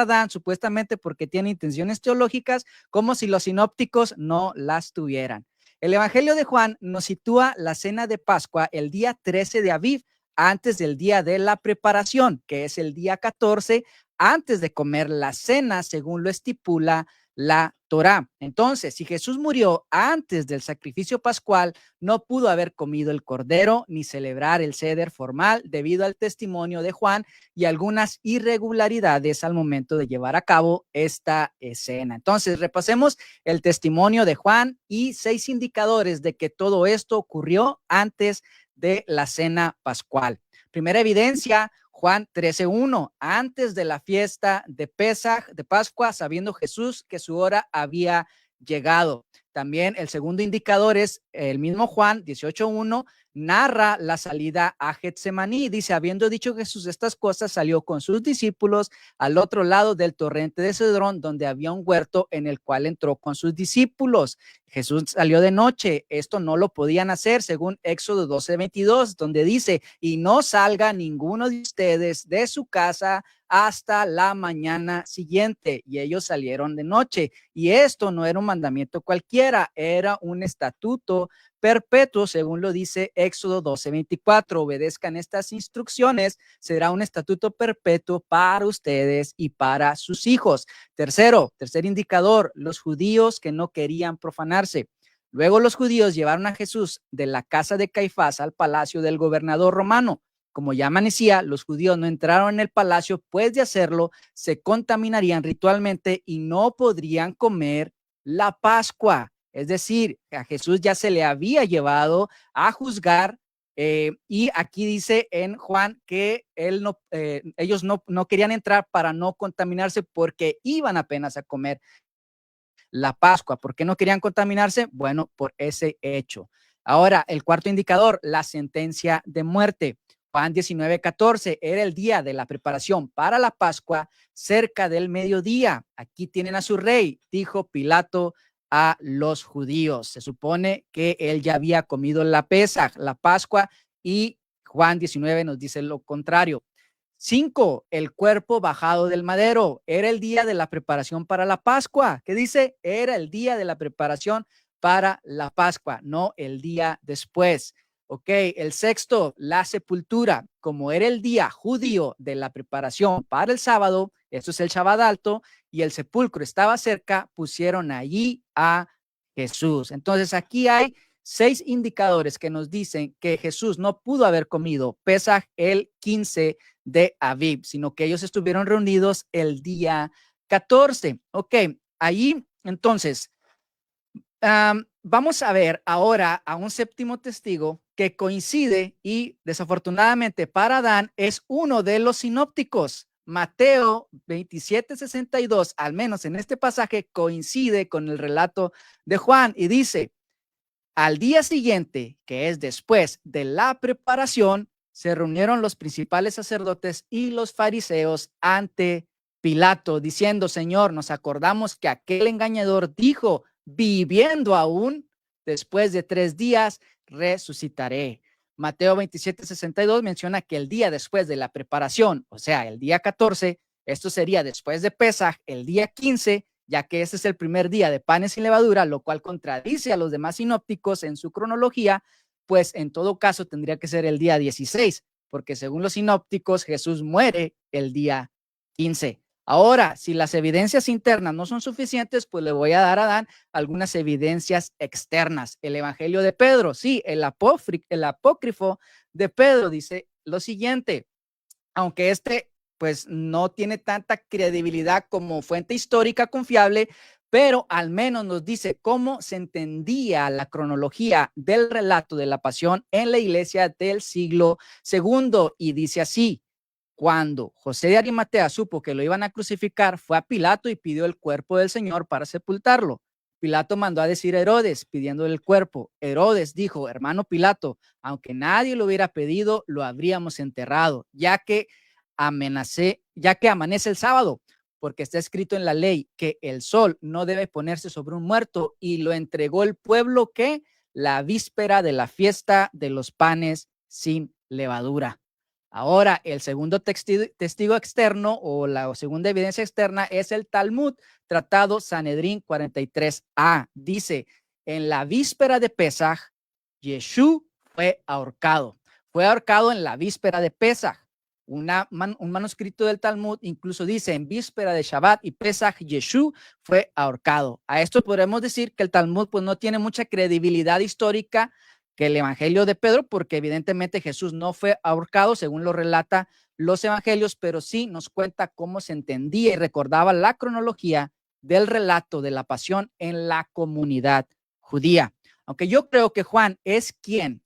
Dan supuestamente porque tiene intenciones teológicas, como si los sinópticos no las tuvieran. El Evangelio de Juan nos sitúa la cena de Pascua el día 13 de Aviv, antes del día de la preparación, que es el día 14, antes de comer la cena, según lo estipula la Torá. Entonces, si Jesús murió antes del sacrificio pascual, no pudo haber comido el cordero ni celebrar el ceder formal debido al testimonio de Juan y algunas irregularidades al momento de llevar a cabo esta escena. Entonces, repasemos el testimonio de Juan y 6 indicadores de que todo esto ocurrió antes de la cena pascual. Primera evidencia, Juan 13:1, antes de la fiesta de Pesaj, de Pascua, sabiendo Jesús que su hora había llegado. También el segundo indicador es el mismo Juan 18:1, narra la salida a Getsemaní. Dice, habiendo dicho Jesús estas cosas, salió con sus discípulos al otro lado del torrente de Cedrón, donde había un huerto en el cual entró con sus discípulos. Jesús salió de noche. Esto no lo podían hacer, según Éxodo 12:22, donde dice, y no salga ninguno de ustedes de su casa hasta la mañana siguiente. Y ellos salieron de noche. Y esto no era un mandamiento cualquiera, era un estatuto perpetuo, según lo dice Éxodo 12:24. Obedezcan estas instrucciones, será un estatuto perpetuo para ustedes y para sus hijos. Tercer indicador, los judíos que no querían profanarse. Luego los judíos llevaron a Jesús de la casa de Caifás al palacio del gobernador romano. Como ya amanecía, los judíos no entraron en el palacio, pues de hacerlo se contaminarían ritualmente y no podrían comer la Pascua. Es decir, a Jesús ya se le había llevado a juzgar y aquí dice en Juan que ellos no querían entrar para no contaminarse porque iban apenas a comer la Pascua. ¿Por qué no querían contaminarse? Bueno, por ese hecho. Ahora, el cuarto indicador, la sentencia de muerte. Juan 19:14, era el día de la preparación para la Pascua, cerca del mediodía. Aquí tienen a su rey, dijo Pilato a los judíos. Se supone que él ya había comido la Pesaj, la Pascua, y Juan 19 nos dice lo contrario. 5, el cuerpo bajado del madero. Era el día de la preparación para la Pascua. ¿Qué dice? Era el día de la preparación para la Pascua, no el día después. Ok, el sexto, la sepultura. Como era el día judío de la preparación para el sábado, esto es el Shabbat alto, y el sepulcro estaba cerca, pusieron allí a Jesús. Entonces aquí hay 6 indicadores que nos dicen que Jesús no pudo haber comido Pesaj el 15 de Aviv, sino que ellos estuvieron reunidos el día 14. Ok, ahí entonces vamos a ver ahora a un séptimo testigo que coincide y desafortunadamente para Dan es uno de los sinópticos. Mateo 27:62, al menos en este pasaje, coincide con el relato de Juan y dice: al día siguiente, que es después de la preparación, se reunieron los principales sacerdotes y los fariseos ante Pilato, diciendo: Señor, nos acordamos que aquel engañador dijo, viviendo aún, después de 3 días resucitaré. Mateo 27:62 menciona que el día después de la preparación, o sea, el día 14, esto sería después de Pesaj, el día 15, ya que ese es el primer día de panes sin levadura, lo cual contradice a los demás sinópticos en su cronología, pues en todo caso tendría que ser el día 16, porque según los sinópticos Jesús muere el día 15. Ahora, si las evidencias internas no son suficientes, pues le voy a dar a Dan algunas evidencias externas. El Evangelio de Pedro, sí, el apócrifo de Pedro dice lo siguiente, aunque pues no tiene tanta credibilidad como fuente histórica confiable, pero al menos nos dice cómo se entendía la cronología del relato de la pasión en la iglesia del siglo II, y dice así: cuando José de Arimatea supo que lo iban a crucificar, fue a Pilato y pidió el cuerpo del Señor para sepultarlo. Pilato mandó a decir a Herodes pidiéndole el cuerpo. Herodes dijo: hermano Pilato, aunque nadie lo hubiera pedido, lo habríamos enterrado, ya que amanece el sábado, porque está escrito en la ley que el sol no debe ponerse sobre un muerto, y lo entregó el pueblo que la víspera de la fiesta de los panes sin levadura. Ahora, el segundo testigo externo o la segunda evidencia externa es el Talmud, Tratado Sanedrín 43a. Dice: en la víspera de Pesaj, Yeshú fue ahorcado. Fue ahorcado en la víspera de Pesaj. Un manuscrito del Talmud incluso dice: en víspera de Shabbat y Pesaj, Yeshú fue ahorcado. A esto podemos decir que el Talmud pues no tiene mucha credibilidad histórica que el Evangelio de Pedro, porque evidentemente Jesús no fue ahorcado según lo relata los evangelios, pero sí nos cuenta cómo se entendía y recordaba la cronología del relato de la pasión en la comunidad judía. Aunque yo creo que Juan es quien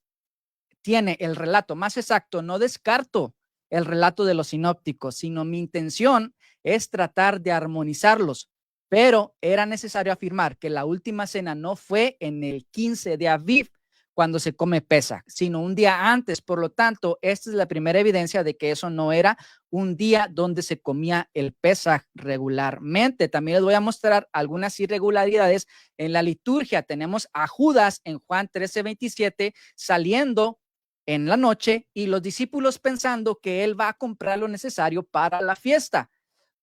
tiene el relato más exacto, no descarto el relato de los sinópticos, sino mi intención es tratar de armonizarlos, pero era necesario afirmar que la última cena no fue en el 15 de Aviv, cuando se come Pesaj, sino un día antes. Por lo tanto, esta es la primera evidencia de que eso no era un día donde se comía el Pesaj regularmente. También les voy a mostrar algunas irregularidades en la liturgia. Tenemos a Judas en Juan 13:27 saliendo en la noche y los discípulos pensando que él va a comprar lo necesario para la fiesta.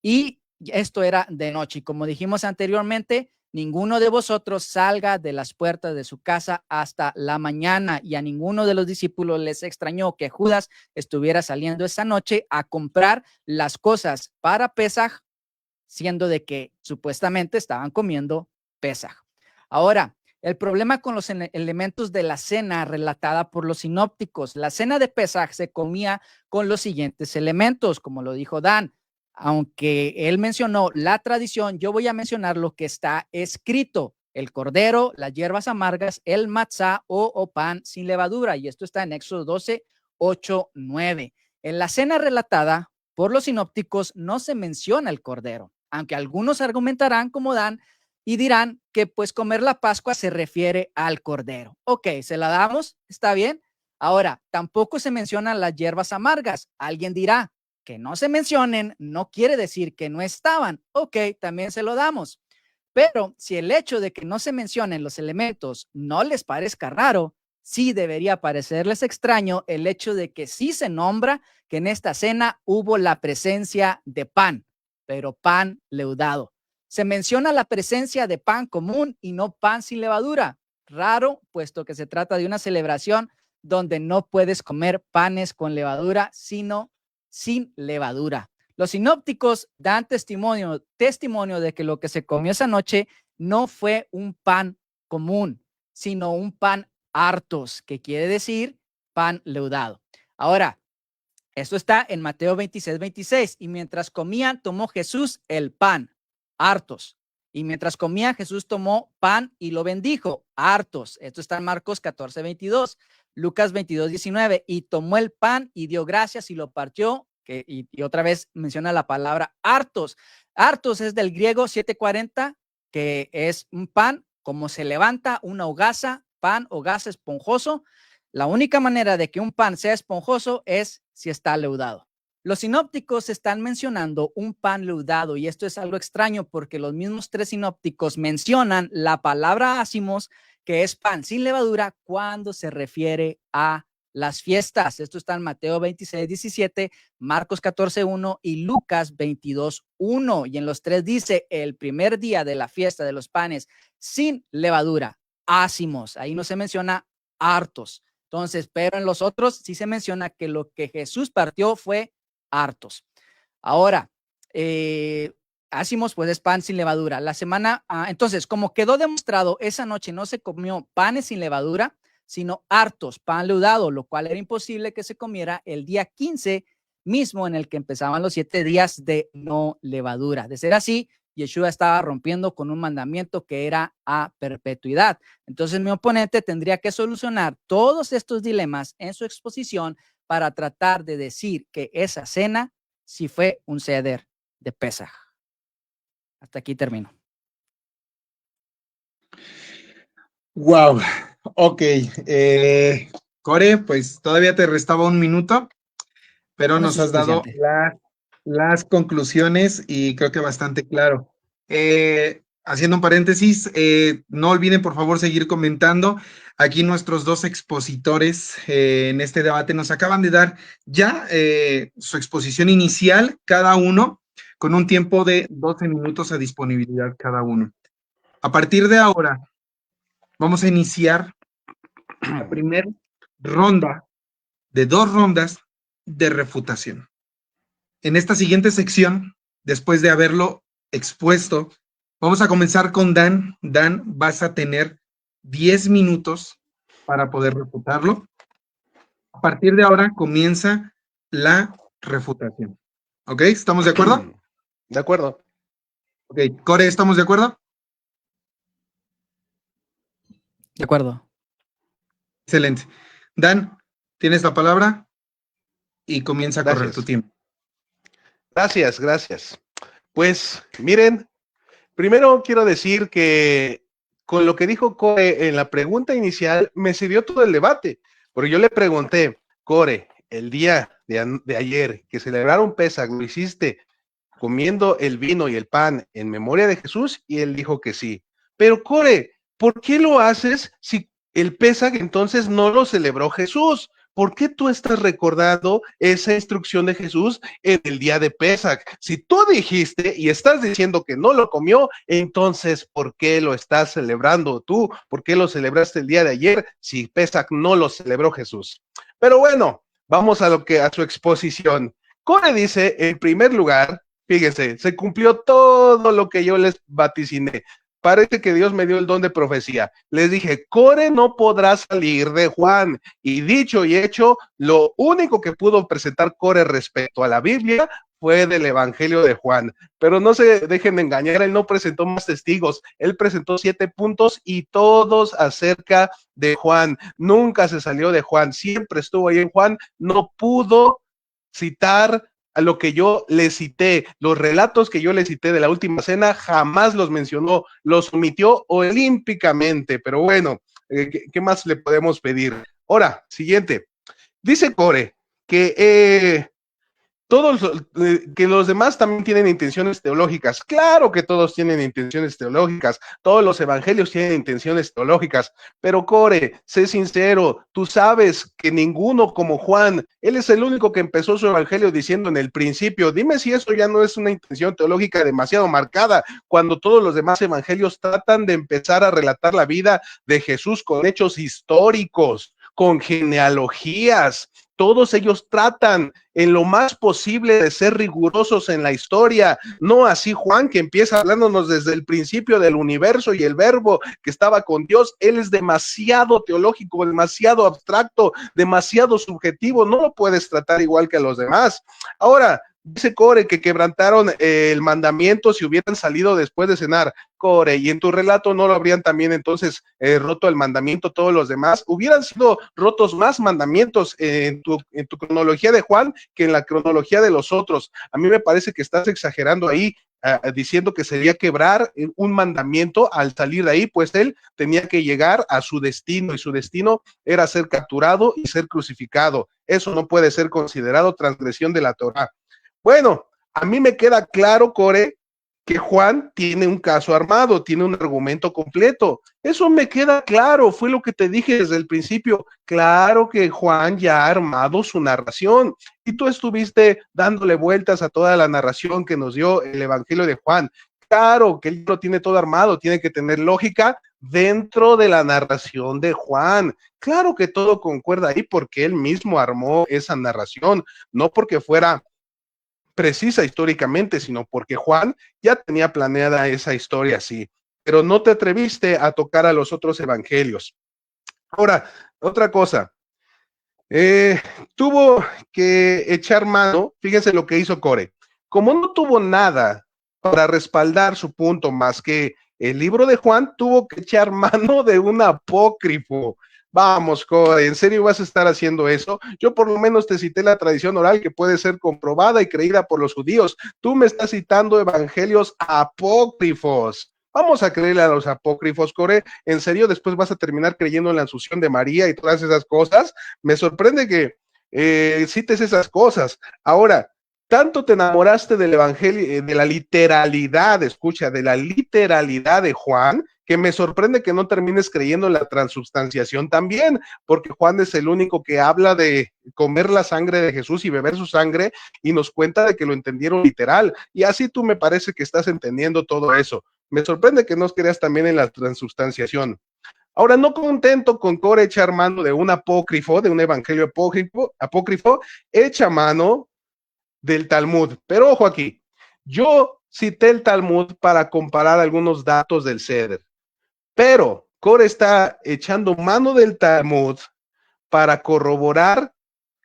Y esto era de noche. Y como dijimos anteriormente, ninguno de vosotros salga de las puertas de su casa hasta la mañana. Y a ninguno de los discípulos les extrañó que Judas estuviera saliendo esa noche a comprar las cosas para Pesaj, siendo de que supuestamente estaban comiendo Pesaj. Ahora, el problema con los elementos de la cena relatada por los sinópticos: la cena de Pesaj se comía con los siguientes elementos, como lo dijo Dan. Aunque él mencionó la tradición, yo voy a mencionar lo que está escrito: el cordero, las hierbas amargas, el matzá o pan sin levadura. Y esto está en Éxodo 12:8-9. En la cena relatada por los sinópticos no se menciona el cordero, aunque algunos argumentarán como Dan y dirán que pues comer la Pascua se refiere al cordero. Ok, se la damos, está bien. Ahora, tampoco se mencionan las hierbas amargas. Alguien dirá: que no se mencionen no quiere decir que no estaban. Ok, también se lo damos. Pero si el hecho de que no se mencionen los elementos no les parezca raro, sí debería parecerles extraño el hecho de que sí se nombra que en esta cena hubo la presencia de pan, pero pan leudado. Se menciona la presencia de pan común y no pan sin levadura. Raro, puesto que se trata de una celebración donde no puedes comer panes con levadura, sino sin levadura. Los sinópticos dan testimonio de que lo que se comió esa noche no fue un pan común, sino un pan hartos, que quiere decir pan leudado. Ahora, esto está en Mateo 26. Y mientras comían, tomó Jesús el pan, hartos. Y mientras comía, Jesús tomó pan y lo bendijo, hartos. Esto está en Marcos 14:22, Lucas 22:19. Y tomó el pan y dio gracias y lo partió. Y otra vez menciona la palabra hartos. Hartos es del griego 740, que es un pan, como se levanta una hogaza, pan, hogaza esponjoso. La única manera de que un pan sea esponjoso es si está leudado. Los sinópticos están mencionando un pan leudado, y esto es algo extraño porque los mismos 3 sinópticos mencionan la palabra ácimos, que es pan sin levadura, cuando se refiere a las fiestas. Esto está en Mateo 26:17, Marcos 14:1 y Lucas 22:1. Y en los 3 dice: el primer día de la fiesta de los panes sin levadura, ácimos. Ahí no se menciona hartos. Entonces, pero en los otros sí se menciona que lo que Jesús partió fue hartos. Ahora, ácimos, pues es pan sin levadura. La semana, entonces, como quedó demostrado, esa noche no se comió panes sin levadura, sino hartos, pan leudado, lo cual era imposible que se comiera el día 15 mismo, en el que empezaban los 7 días de no levadura. De ser así, Yeshua estaba rompiendo con un mandamiento que era a perpetuidad. Entonces mi oponente tendría que solucionar todos estos dilemas en su exposición para tratar de decir que esa cena sí fue un seder de Pesaj. Hasta aquí termino. Wow, ok. Core, pues todavía te restaba un minuto, pero nos has dado las conclusiones y creo que bastante claro. Haciendo un paréntesis, no olviden por favor seguir comentando. Aquí nuestros 2 expositores en este debate nos acaban de dar ya su exposición inicial, cada uno con un tiempo de 12 minutos a disponibilidad cada uno. A partir de ahora, vamos a iniciar la primera ronda de 2 rondas de refutación. En esta siguiente sección, después de haberlo expuesto, vamos a comenzar con Dan. Dan, vas a tener 10 minutos para poder refutarlo. A partir de ahora comienza la refutación. ¿Ok? ¿Estamos de acuerdo? De acuerdo. Ok, Core, ¿estamos de acuerdo? De acuerdo. Excelente. Dan, tienes la palabra y comienza a correr tu tiempo. Gracias. Pues miren, primero quiero decir que con lo que dijo Core en la pregunta inicial me sirvió todo el debate, porque yo le pregunté: Core, el día de ayer que celebraron Pesaj, ¿lo hiciste comiendo el vino y el pan en memoria de Jesús? Y él dijo que sí. Pero Core, ¿por qué lo haces si el Pesaj entonces no lo celebró Jesús? ¿Por qué tú estás recordando esa instrucción de Jesús en el día de Pesaj? Si tú dijiste y estás diciendo que no lo comió, entonces ¿por qué lo estás celebrando tú? ¿Por qué lo celebraste el día de ayer si Pesaj no lo celebró Jesús? Pero bueno, vamos a su exposición. Core dice, en primer lugar, fíjense, se cumplió todo lo que yo les vaticiné. Parece que Dios me dio el don de profecía. Les dije: Core no podrá salir de Juan. Y dicho y hecho, lo único que pudo presentar Core respecto a la Biblia fue del Evangelio de Juan. Pero no se dejen de engañar, él no presentó más testigos. Él presentó 7 puntos y todos acerca de Juan. Nunca se salió de Juan, siempre estuvo ahí en Juan. No pudo citar a lo que yo le cité, los relatos que yo le cité de la última cena, jamás los mencionó, los omitió olímpicamente. Pero bueno, ¿qué más le podemos pedir? Ahora, siguiente. Dice Core que que los demás también tienen intenciones teológicas. Claro que todos tienen intenciones teológicas, todos los evangelios tienen intenciones teológicas, pero Core, sé sincero, tú sabes que ninguno como Juan, él es el único que empezó su evangelio diciendo en el principio. Dime si eso ya no es una intención teológica demasiado marcada, cuando todos los demás evangelios tratan de empezar a relatar la vida de Jesús con hechos históricos, con genealogías, Todos ellos tratan en lo más posible de ser rigurosos en la historia, no así Juan, que empieza hablándonos desde el principio del universo y el verbo que estaba con Dios. Él es demasiado teológico, demasiado abstracto, demasiado subjetivo, no lo puedes tratar igual que a los demás. Ahora, dice Core que quebrantaron el mandamiento si hubieran salido después de cenar. Core, y en tu relato no lo habrían también entonces roto el mandamiento todos los demás. Hubieran sido rotos más mandamientos en tu cronología de Juan que en la cronología de los otros. A mí me parece que estás exagerando ahí, diciendo que sería quebrar un mandamiento al salir de ahí, pues él tenía que llegar a su destino, y su destino era ser capturado y ser crucificado. Eso no puede ser considerado transgresión de la Torá. Bueno, a mí me queda claro, Core, que Juan tiene un caso armado, tiene un argumento completo. Eso me queda claro, fue lo que te dije desde el principio. Claro que Juan ya ha armado su narración y tú estuviste dándole vueltas a toda la narración que nos dio el Evangelio de Juan. Claro que él lo tiene todo armado, tiene que tener lógica dentro de la narración de Juan. Claro que todo concuerda ahí porque él mismo armó esa narración, no porque fuera precisa históricamente, sino porque Juan ya tenía planeada esa historia así, pero no te atreviste a tocar a los otros evangelios. Ahora, otra cosa, tuvo que echar mano, fíjense lo que hizo Core, como no tuvo nada para respaldar su punto más que el libro de Juan, tuvo que echar mano de un apócrifo. Vamos, Core, ¿en serio vas a estar haciendo eso? Yo por lo menos te cité la tradición oral que puede ser comprobada y creída por los judíos. Tú me estás citando evangelios apócrifos. Vamos a creerle a los apócrifos, Core. ¿En serio después vas a terminar creyendo en la Asunción de María y todas esas cosas? Me sorprende que cites esas cosas. Ahora, tanto te enamoraste del evangelio, de la literalidad, escucha, de la literalidad de Juan, que me sorprende que no termines creyendo en la transubstanciación también, porque Juan es el único que habla de comer la sangre de Jesús y beber su sangre y nos cuenta de que lo entendieron literal. Y así tú me parece que estás entendiendo todo eso. Me sorprende que no creas también en la transubstanciación. Ahora, no contento con Core echar mano de un apócrifo, de un evangelio apócrifo, echa mano del Talmud. Pero ojo aquí, yo cité el Talmud para comparar algunos datos del Seder, pero Core está echando mano del Talmud para corroborar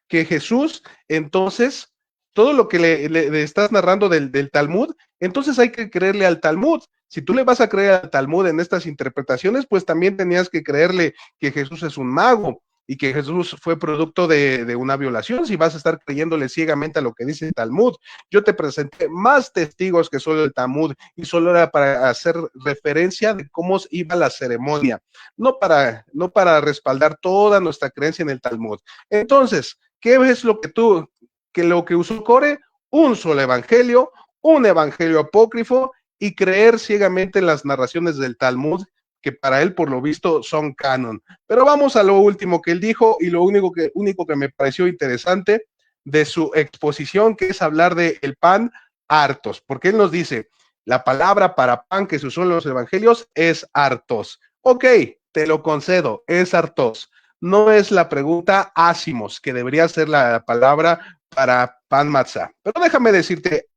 que Jesús, entonces, todo lo que le estás narrando del Talmud, entonces hay que creerle al Talmud. Si tú le vas a creer al Talmud en estas interpretaciones, pues también tenías que creerle que Jesús es un mago y que Jesús fue producto de una violación, si vas a estar creyéndole ciegamente a lo que dice el Talmud. Yo te presenté más testigos que solo el Talmud y solo era para hacer referencia de cómo iba la ceremonia, no para respaldar toda nuestra creencia en el Talmud. Entonces, ¿qué es lo que usó Core? Un solo evangelio, un evangelio apócrifo y creer ciegamente en las narraciones del Talmud, que para él por lo visto son canon. Pero vamos a lo último que él dijo y lo único que me pareció interesante de su exposición, que es hablar de el pan hartos, porque él nos dice, la palabra para pan que se usó en los evangelios es hartos. Ok, te lo concedo, es hartos. No es la pregunta ácimos, que debería ser la palabra para pan matzá. Pero déjame decirte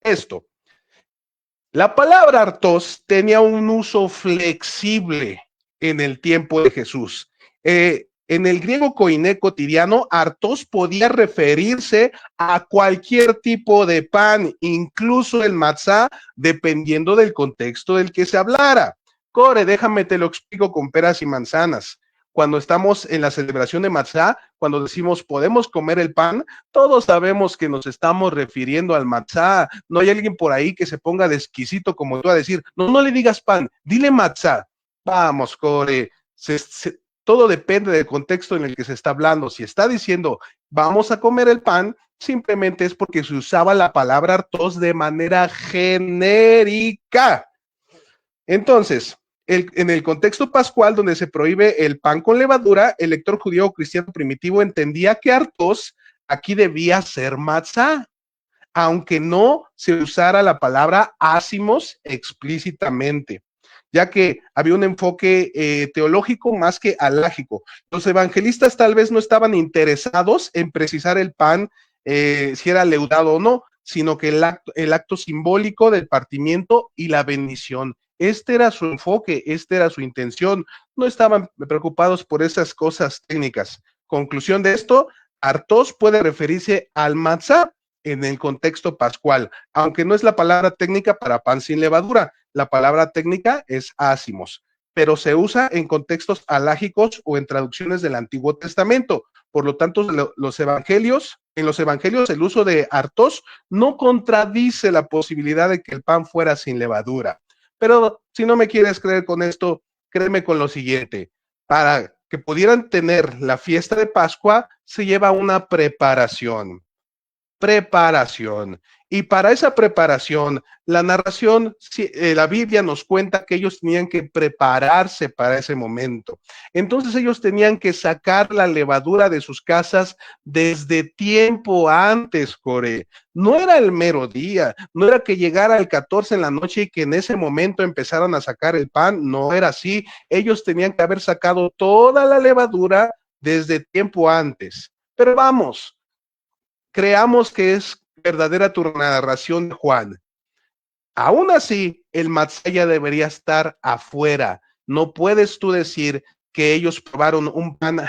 esto. La palabra hartos tenía un uso flexible en el tiempo de Jesús. En el griego koiné cotidiano, hartos podía referirse a cualquier tipo de pan, incluso el matzá, dependiendo del contexto del que se hablara. Core, déjame te lo explico con peras y manzanas. Cuando estamos en la celebración de Matzá, cuando decimos podemos comer el pan, todos sabemos que nos estamos refiriendo al Matzá. No hay alguien por ahí que se ponga de exquisito como tú a decir, no le digas pan, dile Matzá. Vamos, Core, todo depende del contexto en el que se está hablando. Si está diciendo vamos a comer el pan, simplemente es porque se usaba la palabra hartos de manera genérica. Entonces, en el contexto pascual, donde se prohíbe el pan con levadura, el lector judío o cristiano primitivo entendía que hartos aquí debía ser matzá, aunque no se usara la palabra ácimos explícitamente. ya que había un enfoque teológico más que alágico. Los evangelistas tal vez no estaban interesados en precisar el pan, si era leudado o no, sino que el acto simbólico del partimiento y la bendición. Este era su enfoque, esta era su intención. No estaban preocupados por esas cosas técnicas. Conclusión de esto, artos puede referirse al matzá en el contexto pascual, aunque no es la palabra técnica para pan sin levadura. La palabra técnica es ácimos, pero se usa en contextos alágicos o en traducciones del Antiguo Testamento. Por lo tanto, en los evangelios, el uso de artos no contradice la posibilidad de que el pan fuera sin levadura. Pero si no me quieres creer con esto, créeme con lo siguiente. Para que pudieran tener la fiesta de Pascua, se lleva una preparación. Y para esa preparación, la narración, la Biblia nos cuenta que ellos tenían que prepararse para ese momento. Entonces ellos tenían que sacar la levadura de sus casas desde tiempo antes, Core. No era el mero día, no era que llegara el 14 en la noche y que en ese momento empezaran a sacar el pan, no era así. Ellos tenían que haber sacado toda la levadura desde tiempo antes. Pero vamos, creamos que es verdadera tu narración de Juan. Aún así, el matzá ya debería estar afuera. No puedes tú decir que ellos probaron un pan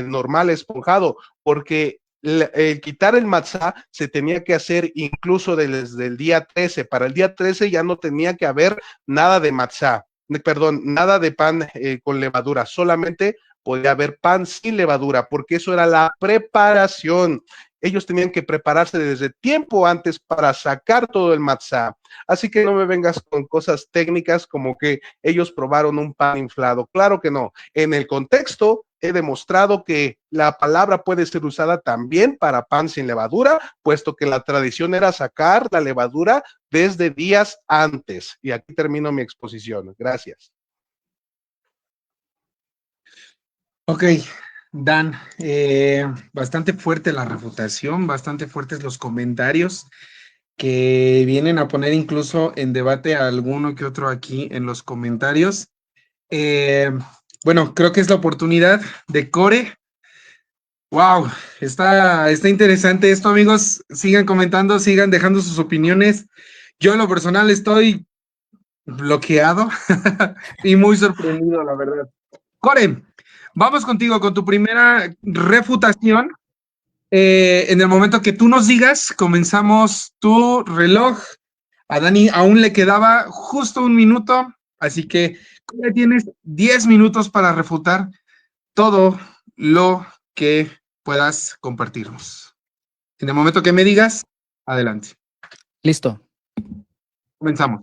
normal esponjado, porque el quitar el matzá se tenía que hacer incluso desde el día 13. Para el día 13 ya no tenía que haber nada de matzá, perdón, nada de pan con levadura, solamente podía haber pan sin levadura, porque eso era la preparación. Ellos tenían que prepararse desde tiempo antes para sacar todo el matzá. Así que no me vengas con cosas técnicas como que ellos probaron un pan inflado. Claro que no. En el contexto he demostrado que la palabra puede ser usada también para pan sin levadura, puesto que la tradición era sacar la levadura desde días antes. Y aquí termino mi exposición. Gracias. Ok, Dan, bastante fuerte la refutación, bastante fuertes los comentarios que vienen a poner incluso en debate a alguno que otro aquí en los comentarios. Bueno, creo que es la oportunidad de Core. Wow, está interesante esto, amigos. Sigan comentando, sigan dejando sus opiniones. Yo en lo personal estoy bloqueado y muy sorprendido, la verdad. Core, vamos contigo con tu primera refutación. En el momento que tú nos digas, comenzamos tu reloj. A Dani aún le quedaba justo un minuto, así que tienes 10 minutos para refutar todo lo que puedas compartirnos. En el momento que me digas, adelante. Listo. Comenzamos.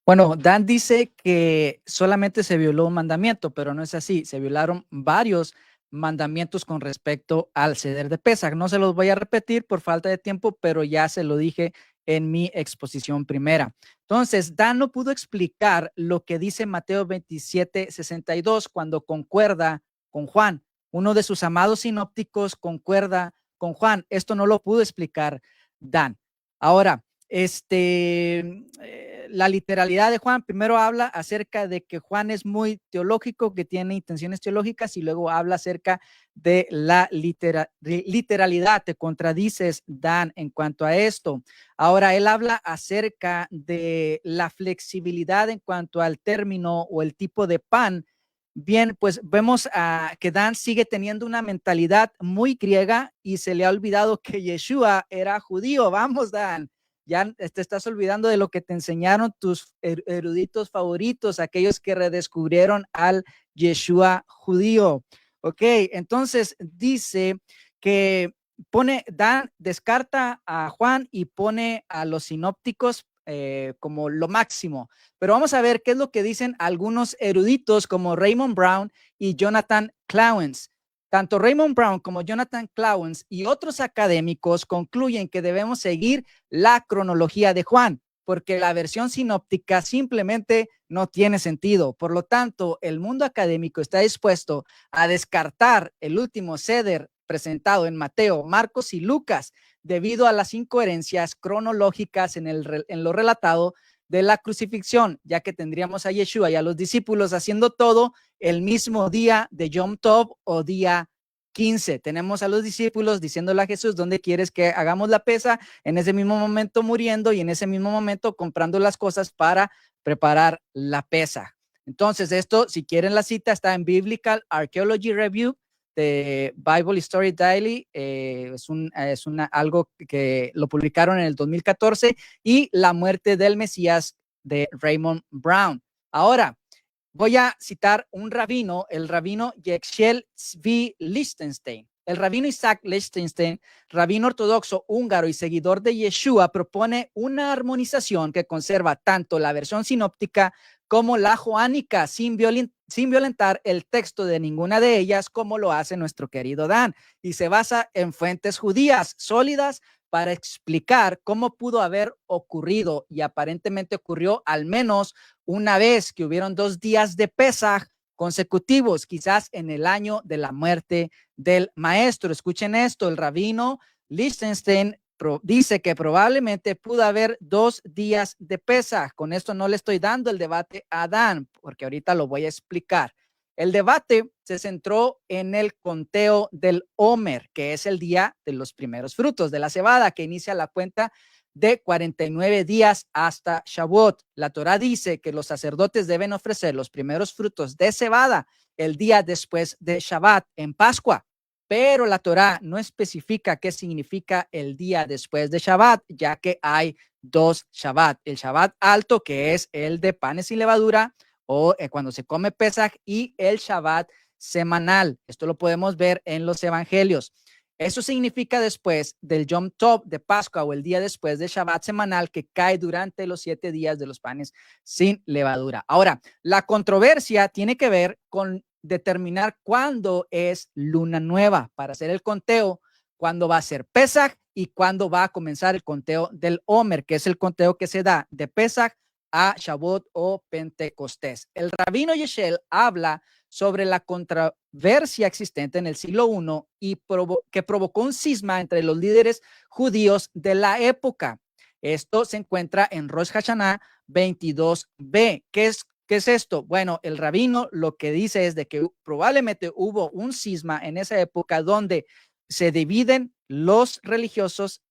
Bueno, Dan dice que solamente se violó un mandamiento, pero no es así. Se violaron varios mandamientos con respecto al ceder de Pesaj. No se los voy a repetir por falta de tiempo, pero ya se lo dije en mi exposición primera. Entonces, Dan no pudo explicar lo que dice Mateo 27:62 cuando concuerda con Juan. Uno de sus amados sinópticos concuerda con Juan. Esto no lo pudo explicar Dan. Ahora, la literalidad de Juan primero habla acerca de que Juan es muy teológico, que tiene intenciones teológicas, y luego habla acerca de la literalidad. Te contradices, Dan, en cuanto a esto. Ahora, él habla acerca de la flexibilidad en cuanto al término o el tipo de pan. Bien, pues vemos que Dan sigue teniendo una mentalidad muy griega y se le ha olvidado que Yeshua era judío. Vamos, Dan. Ya te estás olvidando de lo que te enseñaron tus eruditos favoritos, aquellos que redescubrieron al Yeshua judío. Ok, entonces dice que descarta a Juan y pone a los sinópticos como lo máximo. Pero vamos a ver qué es lo que dicen algunos eruditos como Raymond Brown y Jonathan Clauens. Tanto Raymond Brown como Jonathan Clauens y otros académicos concluyen que debemos seguir la cronología de Juan, porque la versión sinóptica simplemente no tiene sentido. Por lo tanto, el mundo académico está dispuesto a descartar el último ceder presentado en Mateo, Marcos y Lucas debido a las incoherencias cronológicas en lo relatado de la crucifixión, ya que tendríamos a Yeshua y a los discípulos haciendo todo el mismo día de Yom Tov o día 15. Tenemos a los discípulos diciéndole a Jesús, ¿dónde quieres que hagamos la pesa? En ese mismo momento muriendo y en ese mismo momento comprando las cosas para preparar la pesa. Entonces, esto, si quieren la cita, está en Biblical Archaeology Review de Bible Story Daily. Es algo que lo publicaron en el 2014, y La muerte del Mesías de Raymond Brown. Ahora, voy a citar un rabino, el rabino Yechiel Zvi Lichtenstein. El rabino Isaac Lichtenstein, rabino ortodoxo húngaro y seguidor de Yeshua, propone una armonización que conserva tanto la versión sinóptica como la joánica, sin violentar el texto de ninguna de ellas, como lo hace nuestro querido Dan, y se basa en fuentes judías sólidas para explicar cómo pudo haber ocurrido, y aparentemente ocurrió al menos una vez, que hubieron 2 días de Pesaj consecutivos, quizás en el año de la muerte del maestro. Escuchen esto, el rabino Lichtenstein dice que probablemente pudo haber 2 días de Pesaj. Con esto no le estoy dando el debate a Dan, porque ahorita lo voy a explicar. El debate se centró en el conteo del Omer, que es el día de los primeros frutos de la cebada, que inicia la cuenta de 49 días hasta Shavuot. La Torá dice que los sacerdotes deben ofrecer los primeros frutos de cebada el día después de Shabbat, en Pascua, pero la Torá no especifica qué significa el día después de Shabbat, ya que hay 2 Shabbat: el Shabbat alto, que es el de panes sin levadura, o cuando se come Pesaj, y el Shabbat semanal. Esto lo podemos ver en los evangelios. Eso significa después del Yom Tov de Pascua, o el día después del Shabbat semanal, que cae durante los 7 días de los panes sin levadura. Ahora, la controversia tiene que ver con determinar cuándo es luna nueva para hacer el conteo, cuándo va a ser Pesaj y cuándo va a comenzar el conteo del Omer, que es el conteo que se da de Pesaj a Shavuot o Pentecostés. El rabino Yechiel habla sobre la controversia existente en el siglo I y que provocó un cisma entre los líderes judíos de la época. Esto se encuentra en Rosh Hashanah 22b. ¿Qué es esto? Bueno, el rabino lo que dice es de que probablemente hubo un cisma en esa época donde se dividen los religiosos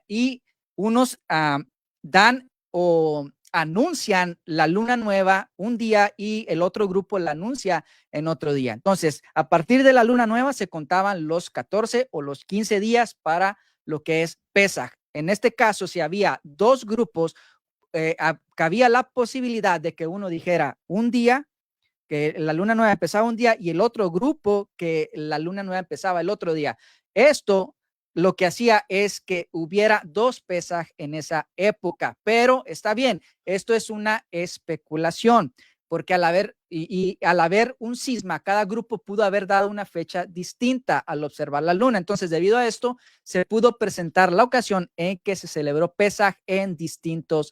y unos dan o anuncian la luna nueva un día y el otro grupo la anuncia en otro día. Entonces, a partir de la luna nueva se contaban los 14 o los 15 días para lo que es Pesaj. En este caso, si había 2 grupos, cabía la posibilidad de que uno dijera un día, que la luna nueva empezaba un día, y el otro grupo que la luna nueva empezaba el otro día. Esto lo que hacía es que hubiera 2 Pesaj en esa época, pero está bien, esto es una especulación, porque al haber un cisma, cada grupo pudo haber dado una fecha distinta al observar la luna. Entonces, debido a esto, se pudo presentar la ocasión en que se celebró Pesaj en distintos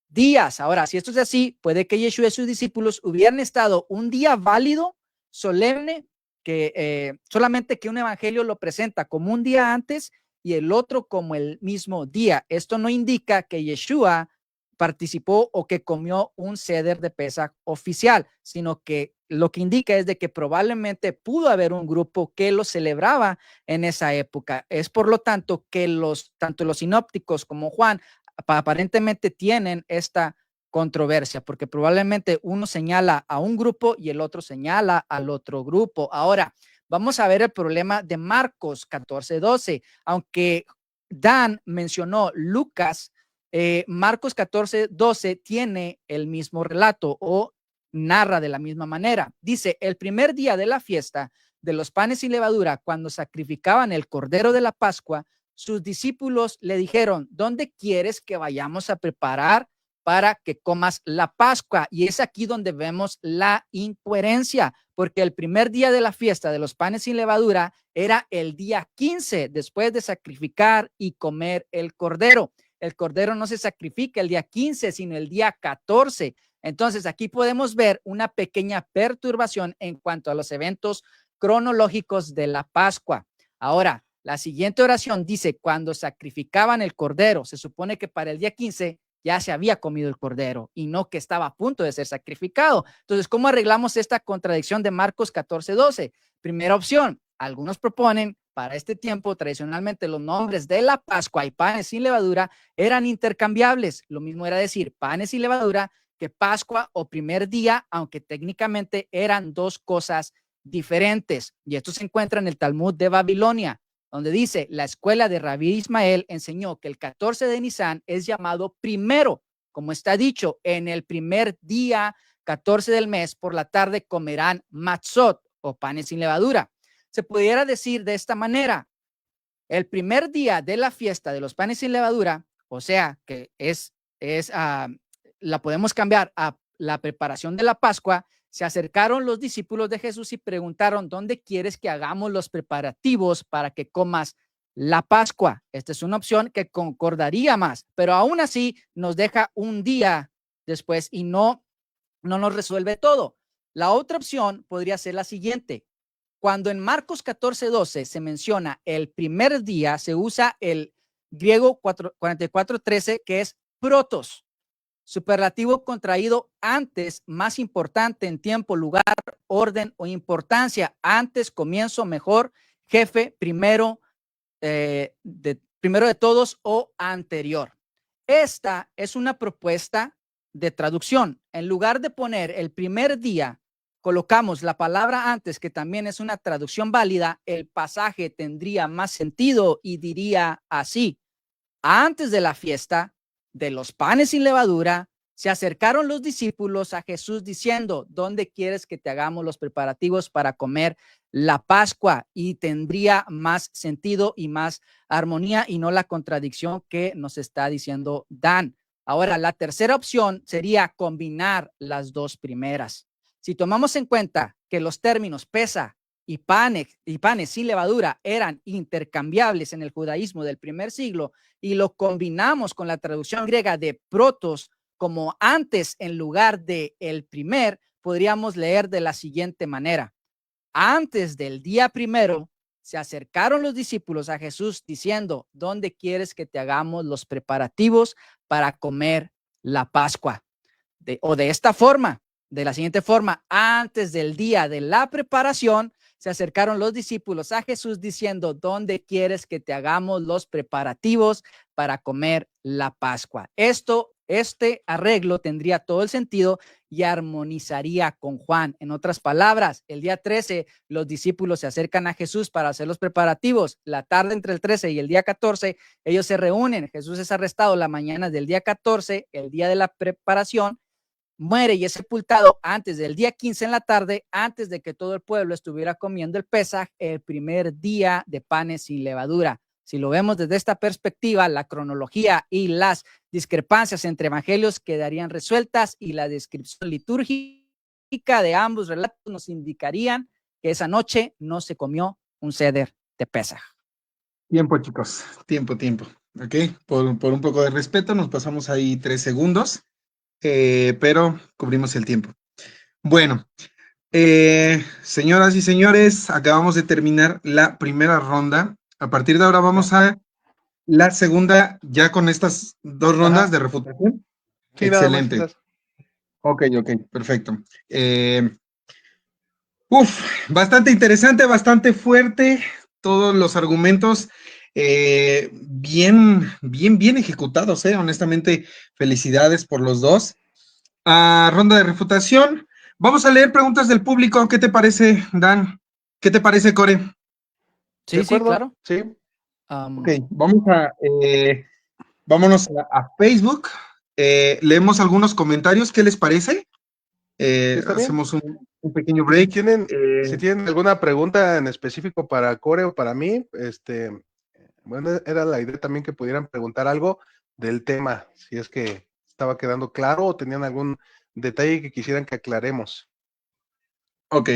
días. Ahora, si esto es así, puede que Yeshua y sus discípulos hubieran estado un día válido, solemne, que solamente que un evangelio lo presenta como un día antes y el otro como el mismo día. Esto no indica que Yeshua participó o que comió un seder de Pesaj oficial, sino que lo que indica es de que probablemente pudo haber un grupo que lo celebraba en esa época. Es por lo tanto que tanto los sinópticos como Juan aparentemente tienen esta controversia, porque probablemente uno señala a un grupo y el otro señala al otro grupo. Ahora, vamos a ver el problema de Marcos 14:12. Aunque Dan mencionó Lucas, Marcos 14:12 tiene el mismo relato o narra de la misma manera. Dice: el primer día de la fiesta de los panes sin levadura, cuando sacrificaban el cordero de la Pascua, sus discípulos le dijeron: ¿dónde quieres que vayamos a preparar para que comas la Pascua? Y es aquí donde vemos la incoherencia, porque el primer día de la fiesta de los panes sin levadura era el día 15, después de sacrificar y comer el cordero. El cordero no se sacrifica el día 15, sino el día 14. Entonces, aquí podemos ver una pequeña perturbación en cuanto a los eventos cronológicos de la Pascua. Ahora, la siguiente oración dice: cuando sacrificaban el cordero. Se supone que para el día 15 ya se había comido el cordero y no que estaba a punto de ser sacrificado. Entonces, ¿cómo arreglamos esta contradicción de Marcos 14:12? Primera opción, algunos proponen para este tiempo, tradicionalmente los nombres de la Pascua y panes sin levadura eran intercambiables. Lo mismo era decir panes sin levadura que Pascua o primer día, aunque técnicamente eran dos cosas diferentes. Y esto se encuentra en el Talmud de Babilonia, donde dice, la escuela de Rabí Ismael enseñó que el 14 de Nisan es llamado primero, como está dicho, en el primer día 14 del mes por la tarde comerán matzot o panes sin levadura. Se pudiera decir de esta manera, el primer día de la fiesta de los panes sin levadura, o sea, que la podemos cambiar a la preparación de la Pascua, se acercaron los discípulos de Jesús y preguntaron, ¿dónde quieres que hagamos los preparativos para que comas la Pascua? Esta es una opción que concordaría más, pero aún así nos deja un día después y no nos resuelve todo. La otra opción podría ser la siguiente. Cuando en Marcos 14:12 se menciona el primer día, se usa el griego 44:13, que es protos, superlativo contraído antes, más importante en tiempo, lugar, orden o importancia, antes, comienzo, mejor, jefe, primero de todos o anterior. Esta es una propuesta de traducción. En lugar de poner el primer día, colocamos la palabra antes, que también es una traducción válida, el pasaje tendría más sentido y diría así: antes de la fiesta de los panes sin levadura, se acercaron los discípulos a Jesús diciendo, ¿dónde quieres que te hagamos los preparativos para comer la Pascua? Y tendría más sentido y más armonía y no la contradicción que nos está diciendo Dan. Ahora, la tercera opción sería combinar las dos primeras. Si tomamos en cuenta que los términos pesa y panes sin levadura eran intercambiables en el judaísmo del primer siglo y lo combinamos con la traducción griega de protos como antes en lugar de el primer, podríamos leer de la siguiente manera: antes del día primero se acercaron los discípulos a Jesús diciendo, ¿dónde quieres que te hagamos los preparativos para comer la Pascua? De esta forma, de la siguiente forma, antes del día de la preparación, se acercaron los discípulos a Jesús diciendo, ¿dónde quieres que te hagamos los preparativos para comer la Pascua? Este arreglo tendría todo el sentido y armonizaría con Juan. En otras palabras, el día 13, los discípulos se acercan a Jesús para hacer los preparativos. La tarde entre el 13 y el día 14, ellos se reúnen. Jesús es arrestado la mañana del día 14, el día de la preparación. Muere y es sepultado antes del día 15 en la tarde, antes de que todo el pueblo estuviera comiendo el Pesaj, el primer día de panes sin levadura. Si lo vemos desde esta perspectiva, la cronología y las discrepancias entre evangelios quedarían resueltas y la descripción litúrgica de ambos relatos nos indicarían que esa noche no se comió un seder de Pesaj. Tiempo, chicos, tiempo. Ok, por un poco de respeto nos pasamos ahí 3 segundos. Pero cubrimos el tiempo. Bueno, señoras y señores, acabamos de terminar la primera ronda. A partir de ahora vamos a la segunda, ya con estas 2 rondas de refutación. Sí, excelente. Ok, perfecto. Bastante interesante, bastante fuerte. Todos los argumentos bien ejecutados, honestamente, felicidades por los dos. Ronda de refutación. Vamos a leer preguntas del público. ¿Qué te parece, Dan? ¿Qué te parece, Core? Sí, claro. Sí. Ok, vámonos a Facebook. Leemos algunos comentarios. ¿Qué les parece? Hacemos un pequeño break. Si tienen alguna pregunta en específico para Core o para mí, bueno, era la idea también que pudieran preguntar algo del tema, si es que estaba quedando claro o tenían algún detalle que quisieran que aclaremos. Ok,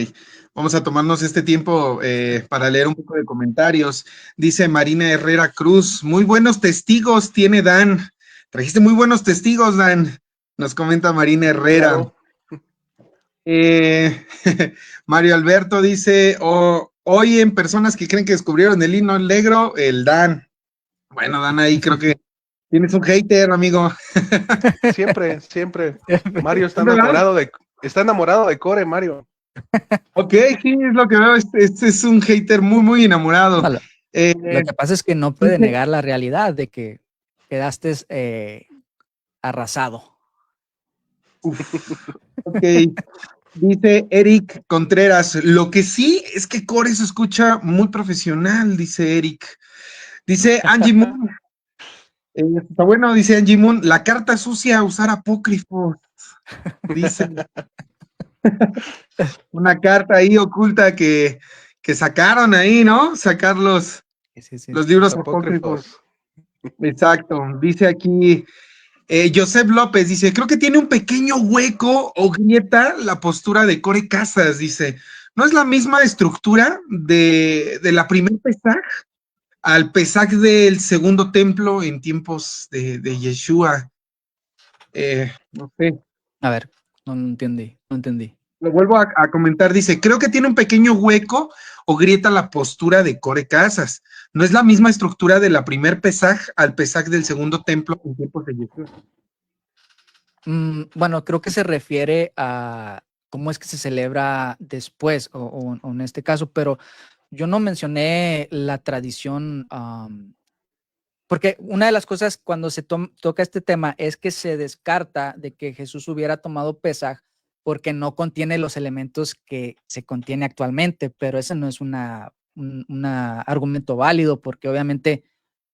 vamos a tomarnos este tiempo para leer un poco de comentarios. Dice Marina Herrera Cruz, muy buenos testigos tiene Dan. Trajiste muy buenos testigos, Dan. Nos comenta Marina Herrera. Claro. Mario Alberto dice, oyen personas que creen que descubrieron el himno negro, el Dan. Bueno, Dan ahí creo que Tienes un hater, amigo. Siempre, siempre. Mario ¿Verdad? está enamorado de Core, Mario. Ok, sí, es lo que veo. Este es un hater muy, muy enamorado. No, lo que pasa es que no puede Dice, negar la realidad de que quedaste arrasado. ok, dice Eric Contreras, lo que sí es que Core se escucha muy profesional, dice Eric. Dice Angie Moon, está bueno, dice Angie Moon, la carta sucia a usar apócrifos, dice una carta ahí oculta que sacaron ahí, ¿no? Sacar Sí. los libros apócrifos. Apócrifos. Exacto, dice aquí Joseph López, dice, creo que tiene un pequeño hueco o grieta la postura de Core Casas, dice, ¿no es la misma estructura de la primer Pesaj al Pesaj del segundo templo en tiempos de Yeshua? No sé, A ver, no entendí. lo vuelvo a comentar, dice, creo que tiene un pequeño hueco o grieta la postura de Core Casas. No es la misma estructura de la primer Pesaj al Pesaj del segundo templo en tiempos de Yeshua. Bueno, creo que se refiere a cómo es que se celebra después, o en este caso, pero yo no mencioné la tradición, porque una de las cosas cuando se toca este tema es que se descarta de que Jesús hubiera tomado Pesaj porque no contiene los elementos que se contiene actualmente, pero ese no es un argumento válido porque obviamente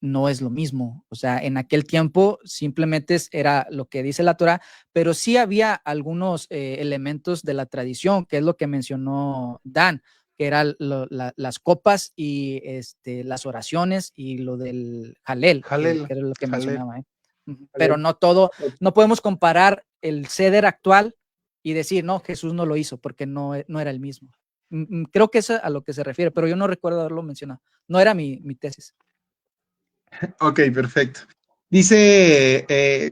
no es lo mismo. O sea, en aquel tiempo simplemente era lo que dice la Torah, pero sí había algunos elementos de la tradición, que es lo que mencionó Dan, que eran las copas y las oraciones y lo del Jalel, que era lo que Jalel. mencionaba. Pero no todo, no podemos comparar el ceder actual y decir, no, Jesús no lo hizo porque no era el mismo. Creo que eso es a lo que se refiere, pero yo no recuerdo haberlo mencionado. No era mi tesis. Ok, perfecto. Dice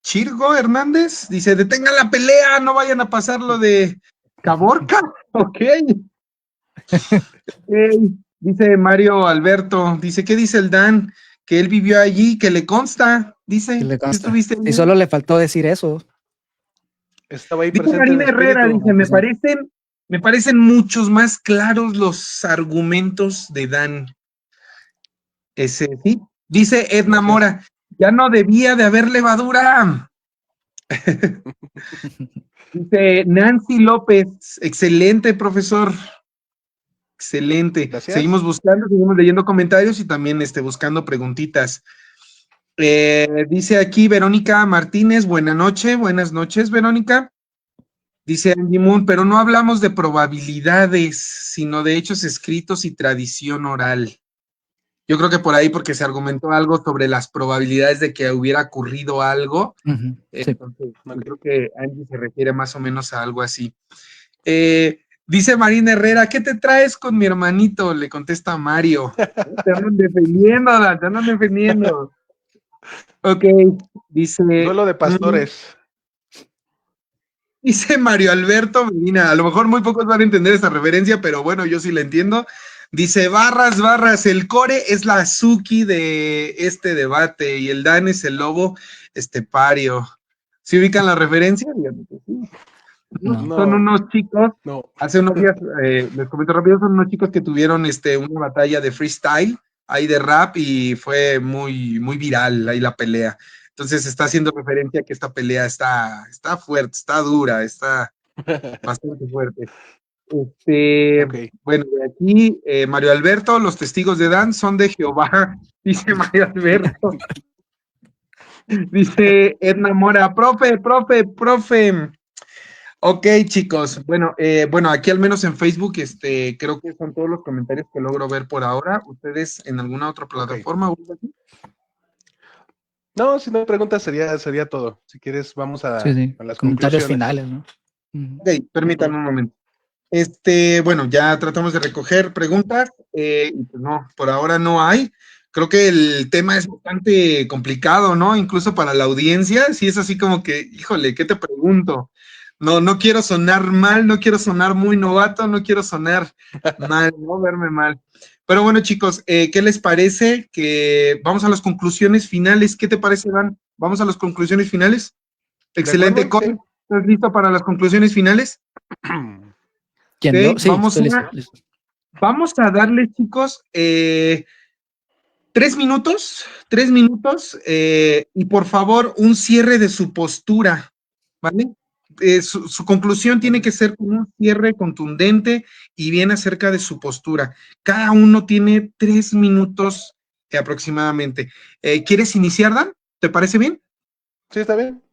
Chirgo Hernández, dice, detengan la pelea, no vayan a pasar lo de Caborca. Ok. Dice Mario Alberto, dice, ¿qué dice el Dan? Que él vivió allí, que le consta, dice, Que le ¿sí consta. estuviste Y allí? solo le faltó decir eso. Estaba ahí Dice presente en Marina Herrera, espíritu. dice, me parecen muchos más claros los argumentos de Dan. Ese, sí. Dice Edna Gracias. Mora, ya no debía de haber levadura. Dice Nancy López, excelente profesor, excelente. Gracias. Seguimos buscando, seguimos leyendo comentarios y también buscando preguntitas. Dice aquí Verónica Martínez, buenas noches, Verónica. Dice Angie Moon, pero no hablamos de probabilidades, sino de hechos escritos y tradición oral. Yo creo que por ahí porque se argumentó algo sobre las probabilidades de que hubiera ocurrido algo. Sí. Entonces, yo Ok. creo que Angie se refiere más o menos a algo así. Dice Marina Herrera, ¿qué te traes con mi hermanito? Le contesta Mario. Te andan defendiendo, te andan defendiendo. Ok, dice, Duelo de pastores. dice Mario Alberto Medina, a lo mejor muy pocos van a entender esta referencia, pero bueno, yo sí la entiendo. Dice, barras, el Core es la Suki de este debate y el Dan es el lobo estepario. ¿Sí ubican la referencia? No. Son No, unos chicos, no. hace unos días, les comento rápido, son unos chicos que tuvieron una batalla de freestyle, ahí de rap, y fue muy, muy viral ahí la pelea. Entonces está haciendo referencia a que esta pelea está fuerte, está dura, está bastante fuerte. Ok. Bueno, de aquí, Mario Alberto, los testigos de Dan son de Jehová, dice Mario Alberto. Dice Edna Mora, profe. Ok, chicos. Bueno, aquí al menos en Facebook, creo que son todos los comentarios que logro ver por ahora. ¿Ustedes en alguna otra Ok. plataforma o algo así? No, si no hay preguntas sería todo. Si quieres, vamos a las Comentarios conclusiones. finales, ¿no? Ok, permítanme un momento. Bueno, ya tratamos de recoger preguntas, y pues no, por ahora no hay. Creo que el tema es bastante complicado, ¿no? Incluso para la audiencia, sí es así como que, híjole, ¿qué te pregunto? No quiero sonar mal, no quiero sonar muy novato, no quiero sonar mal, no verme mal. Pero bueno, chicos, ¿qué les parece? Que vamos a las conclusiones finales. ¿Qué te parece, Dan? ¿Vamos a las conclusiones finales? ¿De Excelente. acuerdo? Corey, Sí. ¿estás listo para las conclusiones finales? ¿Quién yo? Ok, Sí, estoy listo. Listo. vamos a darle, chicos, 3 minutos, y por favor, un cierre de su postura, ¿vale? Su conclusión tiene que ser con un cierre contundente y bien acerca de su postura. Cada uno tiene 3 minutos aproximadamente. ¿Quieres iniciar, Dan? ¿Te parece bien? Sí, está bien.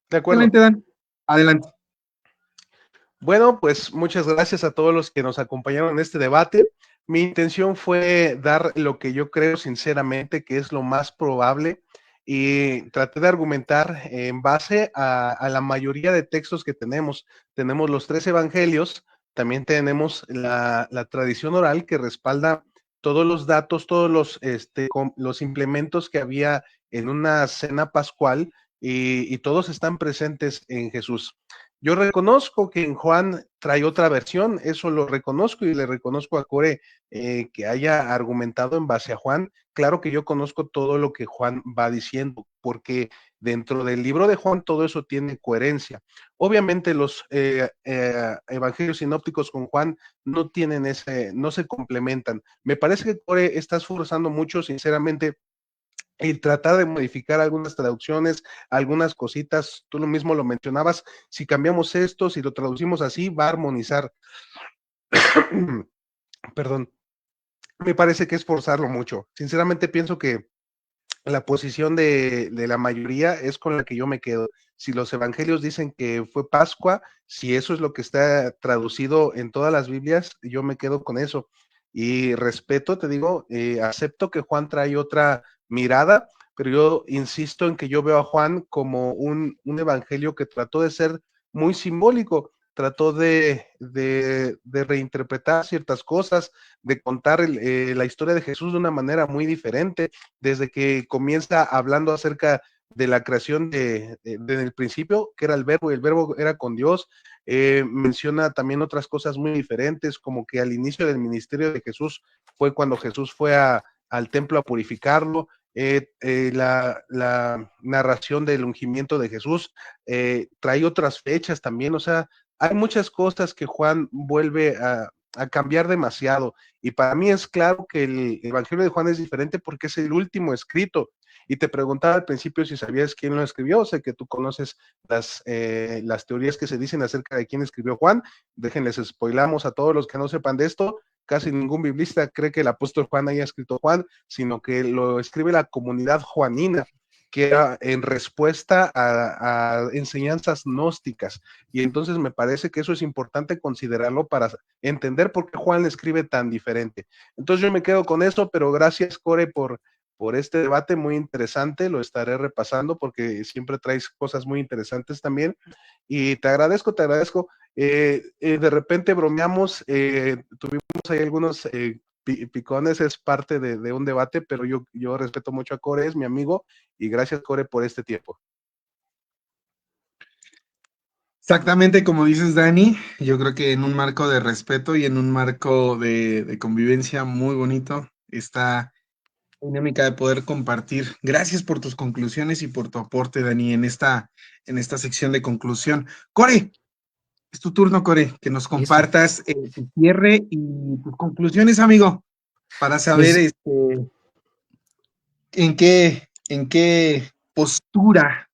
De Excelente, acuerdo. Dan. Adelante. Bueno, pues muchas gracias a todos los que nos acompañaron en este debate. Mi intención fue dar lo que yo creo sinceramente que es lo más probable y traté de argumentar en base a la mayoría de textos que tenemos. Tenemos los 3 evangelios, también tenemos la tradición oral que respalda todos los datos, todos los implementos que había en una cena pascual y todos están presentes en Jesús. Yo reconozco que en Juan trae otra versión, eso lo reconozco y le reconozco a Core que haya argumentado en base a Juan. Claro que yo conozco todo lo que Juan va diciendo, porque dentro del libro de Juan todo eso tiene coherencia. Obviamente los evangelios sinópticos con Juan no tienen no se complementan. Me parece que Core está esforzando mucho, sinceramente, y tratar de modificar algunas traducciones, algunas cositas, tú lo mismo lo mencionabas, si cambiamos esto, si lo traducimos así, va a armonizar. Perdón, me parece que es forzarlo mucho. Sinceramente pienso que la posición de la mayoría es con la que yo me quedo. Si los evangelios dicen que fue Pascua, si eso es lo que está traducido en todas las Biblias, yo me quedo con eso. Y respeto, te digo, acepto que Juan trae otra mirada, pero yo insisto en que yo veo a Juan como un evangelio que trató de ser muy simbólico, trató de reinterpretar ciertas cosas, de contar la historia de Jesús de una manera muy diferente desde que comienza hablando acerca de la creación del principio, que era el verbo, y el verbo era con Dios. Menciona también otras cosas muy diferentes, como que al inicio del ministerio de Jesús fue cuando Jesús fue al templo a purificarlo. La narración del ungimiento de Jesús trae otras fechas también, o sea, hay muchas cosas que Juan vuelve a cambiar demasiado. Y para mí es claro que el Evangelio de Juan es diferente porque es el último escrito. Y te preguntaba al principio si sabías quién lo escribió. Sé que tú conoces las teorías que se dicen acerca de quién escribió Juan. Déjenles spoilamos a todos los que no sepan de esto. Casi ningún biblista cree que el apóstol Juan haya escrito Juan, sino que lo escribe la comunidad juanina, que era en respuesta a enseñanzas gnósticas. Y entonces me parece que eso es importante considerarlo para entender por qué Juan le escribe tan diferente. Entonces yo me quedo con eso, pero gracias, Core, por este debate muy interesante. Lo estaré repasando porque siempre traes cosas muy interesantes también. Y te agradezco, te agradezco. De repente bromeamos, tuvimos ahí algunos picones, es parte de un debate, pero yo respeto mucho a Core, es mi amigo, y gracias, Core, por este tiempo. Exactamente como dices, Dani, yo creo que en un marco de respeto y en un marco de convivencia muy bonito, esta dinámica de poder compartir. Gracias por tus conclusiones y por tu aporte, Dani, en esta sección de conclusión. Core, es tu turno, Core, que nos Listo. compartas tu cierre y tus conclusiones, amigo, para saber Pues en qué postura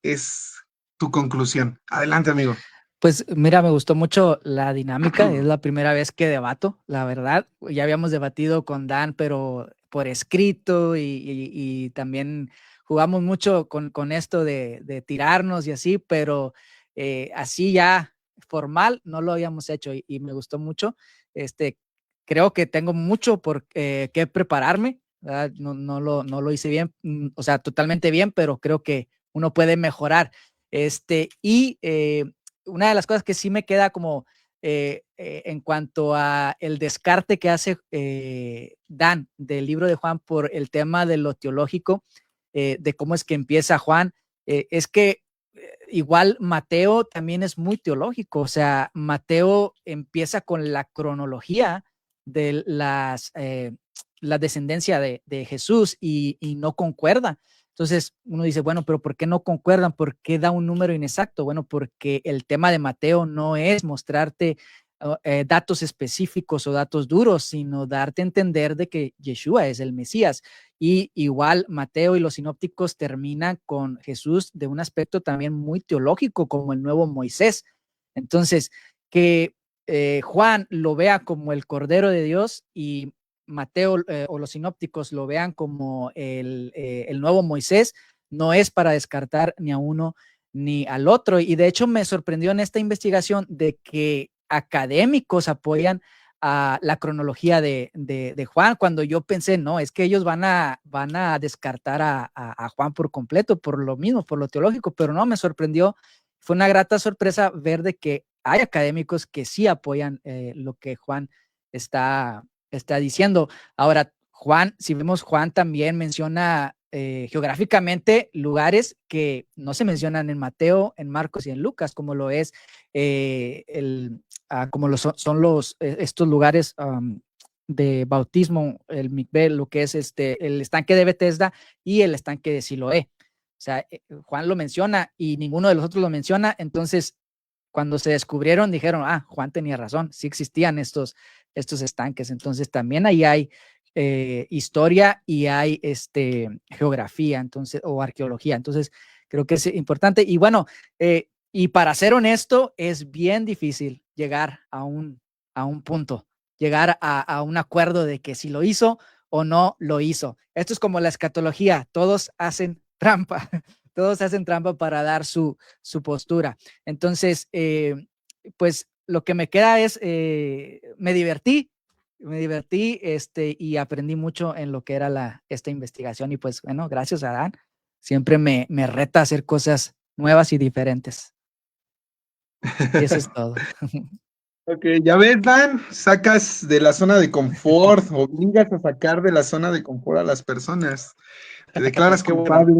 es tu conclusión. Adelante, amigo. Pues mira, me gustó mucho la dinámica, es la primera vez que debato, la verdad. Ya habíamos debatido con Dan, pero por escrito y también jugamos mucho con esto de tirarnos y así, pero así ya formal no lo habíamos hecho y me gustó mucho. Creo que tengo mucho por qué prepararme, ¿verdad? No lo hice bien, o sea, totalmente bien, pero creo que uno puede mejorar. Y una de las cosas que sí me queda como en cuanto a el descarte que hace Dan del libro de Juan por el tema de lo teológico, de cómo es que empieza Juan, es que igual Mateo también es muy teológico, o sea, Mateo empieza con la cronología de la descendencia de Jesús y no concuerda. Entonces uno dice, bueno, pero ¿por qué no concuerdan? ¿Por qué da un número inexacto? Bueno, porque el tema de Mateo no es mostrarte datos específicos o datos duros, sino darte a entender de que Yeshua es el Mesías. Y igual Mateo y los sinópticos terminan con Jesús de un aspecto también muy teológico, como el nuevo Moisés. Entonces, que Juan lo vea como el Cordero de Dios y Mateo o los sinópticos lo vean como el nuevo Moisés, no es para descartar ni a uno ni al otro. Y de hecho me sorprendió en esta investigación de que académicos apoyan a la cronología de Juan, cuando yo pensé, no, es que ellos van a descartar a Juan por completo, por lo mismo, por lo teológico, pero no, me sorprendió, fue una grata sorpresa ver de que hay académicos que sí apoyan lo que Juan está diciendo. Ahora, Juan, si vemos, Juan también menciona geográficamente lugares que no se mencionan en Mateo, en Marcos y en Lucas, como lo es como son estos lugares de bautismo, el mikvé, lo que es el estanque de Betesda y el estanque de Siloé. O sea, Juan lo menciona y ninguno de los otros lo menciona, entonces cuando se descubrieron dijeron, Juan tenía razón, sí existían estos estanques, entonces también ahí hay historia y hay geografía, entonces, o arqueología, entonces creo que es importante. Y bueno, y para ser honesto, es bien difícil llegar a un punto, llegar a un acuerdo de que si lo hizo o no lo hizo. Esto es como la escatología, todos hacen trampa, todos hacen trampa para dar su postura. Entonces, pues lo que me queda es, me divertí y aprendí mucho en lo que era esta investigación y pues bueno, gracias a Dan, siempre me reta a hacer cosas nuevas y diferentes. Y eso es todo. Ok, ya ves, Dan, sacas de la zona de confort, obligas a sacar de la zona de confort a las personas. Te declaras Qué bueno. culpable.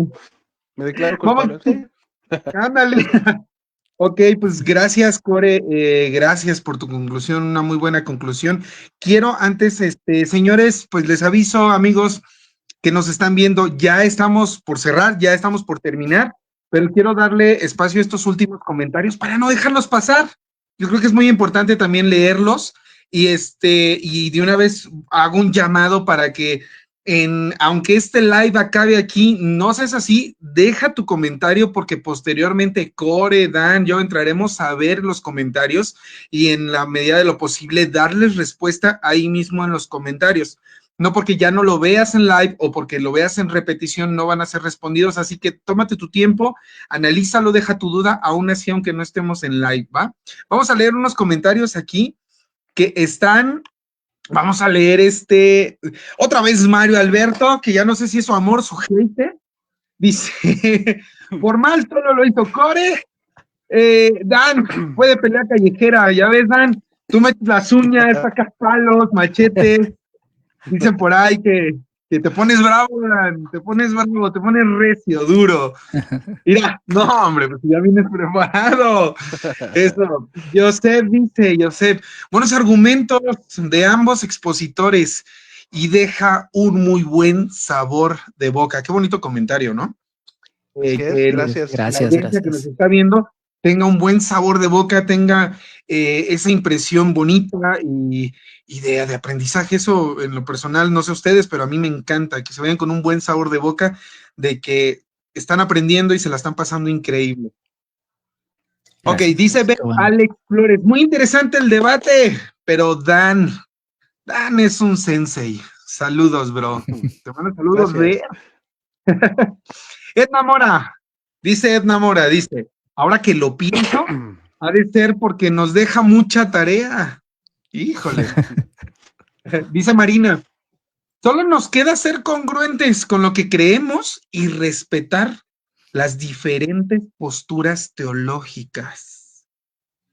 Me declaro Vamos, culpable. Sí. ándale. Ok, pues gracias, Core, gracias por tu conclusión, una muy buena conclusión. Quiero antes, señores, pues les aviso, amigos, que nos están viendo, ya estamos por cerrar, ya estamos por terminar, pero quiero darle espacio a estos últimos comentarios para no dejarlos pasar. Yo creo que es muy importante también leerlos y de una vez hago un llamado para que aunque este live acabe aquí, no seas así, deja tu comentario porque posteriormente Core, Dan, yo entraremos a ver los comentarios y en la medida de lo posible darles respuesta ahí mismo en los comentarios. No porque ya no lo veas en live o porque lo veas en repetición no van a ser respondidos, así que tómate tu tiempo, analízalo, deja tu duda, aún así aunque no estemos en live, ¿va? Vamos a leer unos comentarios aquí que están. Vamos a leer otra vez Mario Alberto, que ya no sé si es su amor, su hate. Dice, por mal solo lo hizo Core. Dan, puede pelear callejera, ya ves, Dan, tú metes las uñas, sacas palos, machetes. Dicen por ahí que te pones bravo, Dan, te pones recio, duro. Mira, no, hombre, pues ya vienes preparado. Eso, Josep, buenos argumentos de ambos expositores y deja un muy buen sabor de boca. Qué bonito comentario, ¿no? Que Gracias. la audiencia que nos está viendo tenga un buen sabor de boca, tenga esa impresión bonita y de aprendizaje. Eso en lo personal, no sé ustedes, pero a mí me encanta que se vayan con un buen sabor de boca de que están aprendiendo y se la están pasando increíble. Gracias, ok, dice bueno. Alex Flores, muy interesante el debate, pero Dan es un sensei. Saludos, bro. Te mando saludos de Edna Mora. Dice, ahora que lo pienso, ha de ser porque nos deja mucha tarea. Híjole. Dice Marina, solo nos queda ser congruentes con lo que creemos y respetar las diferentes posturas teológicas.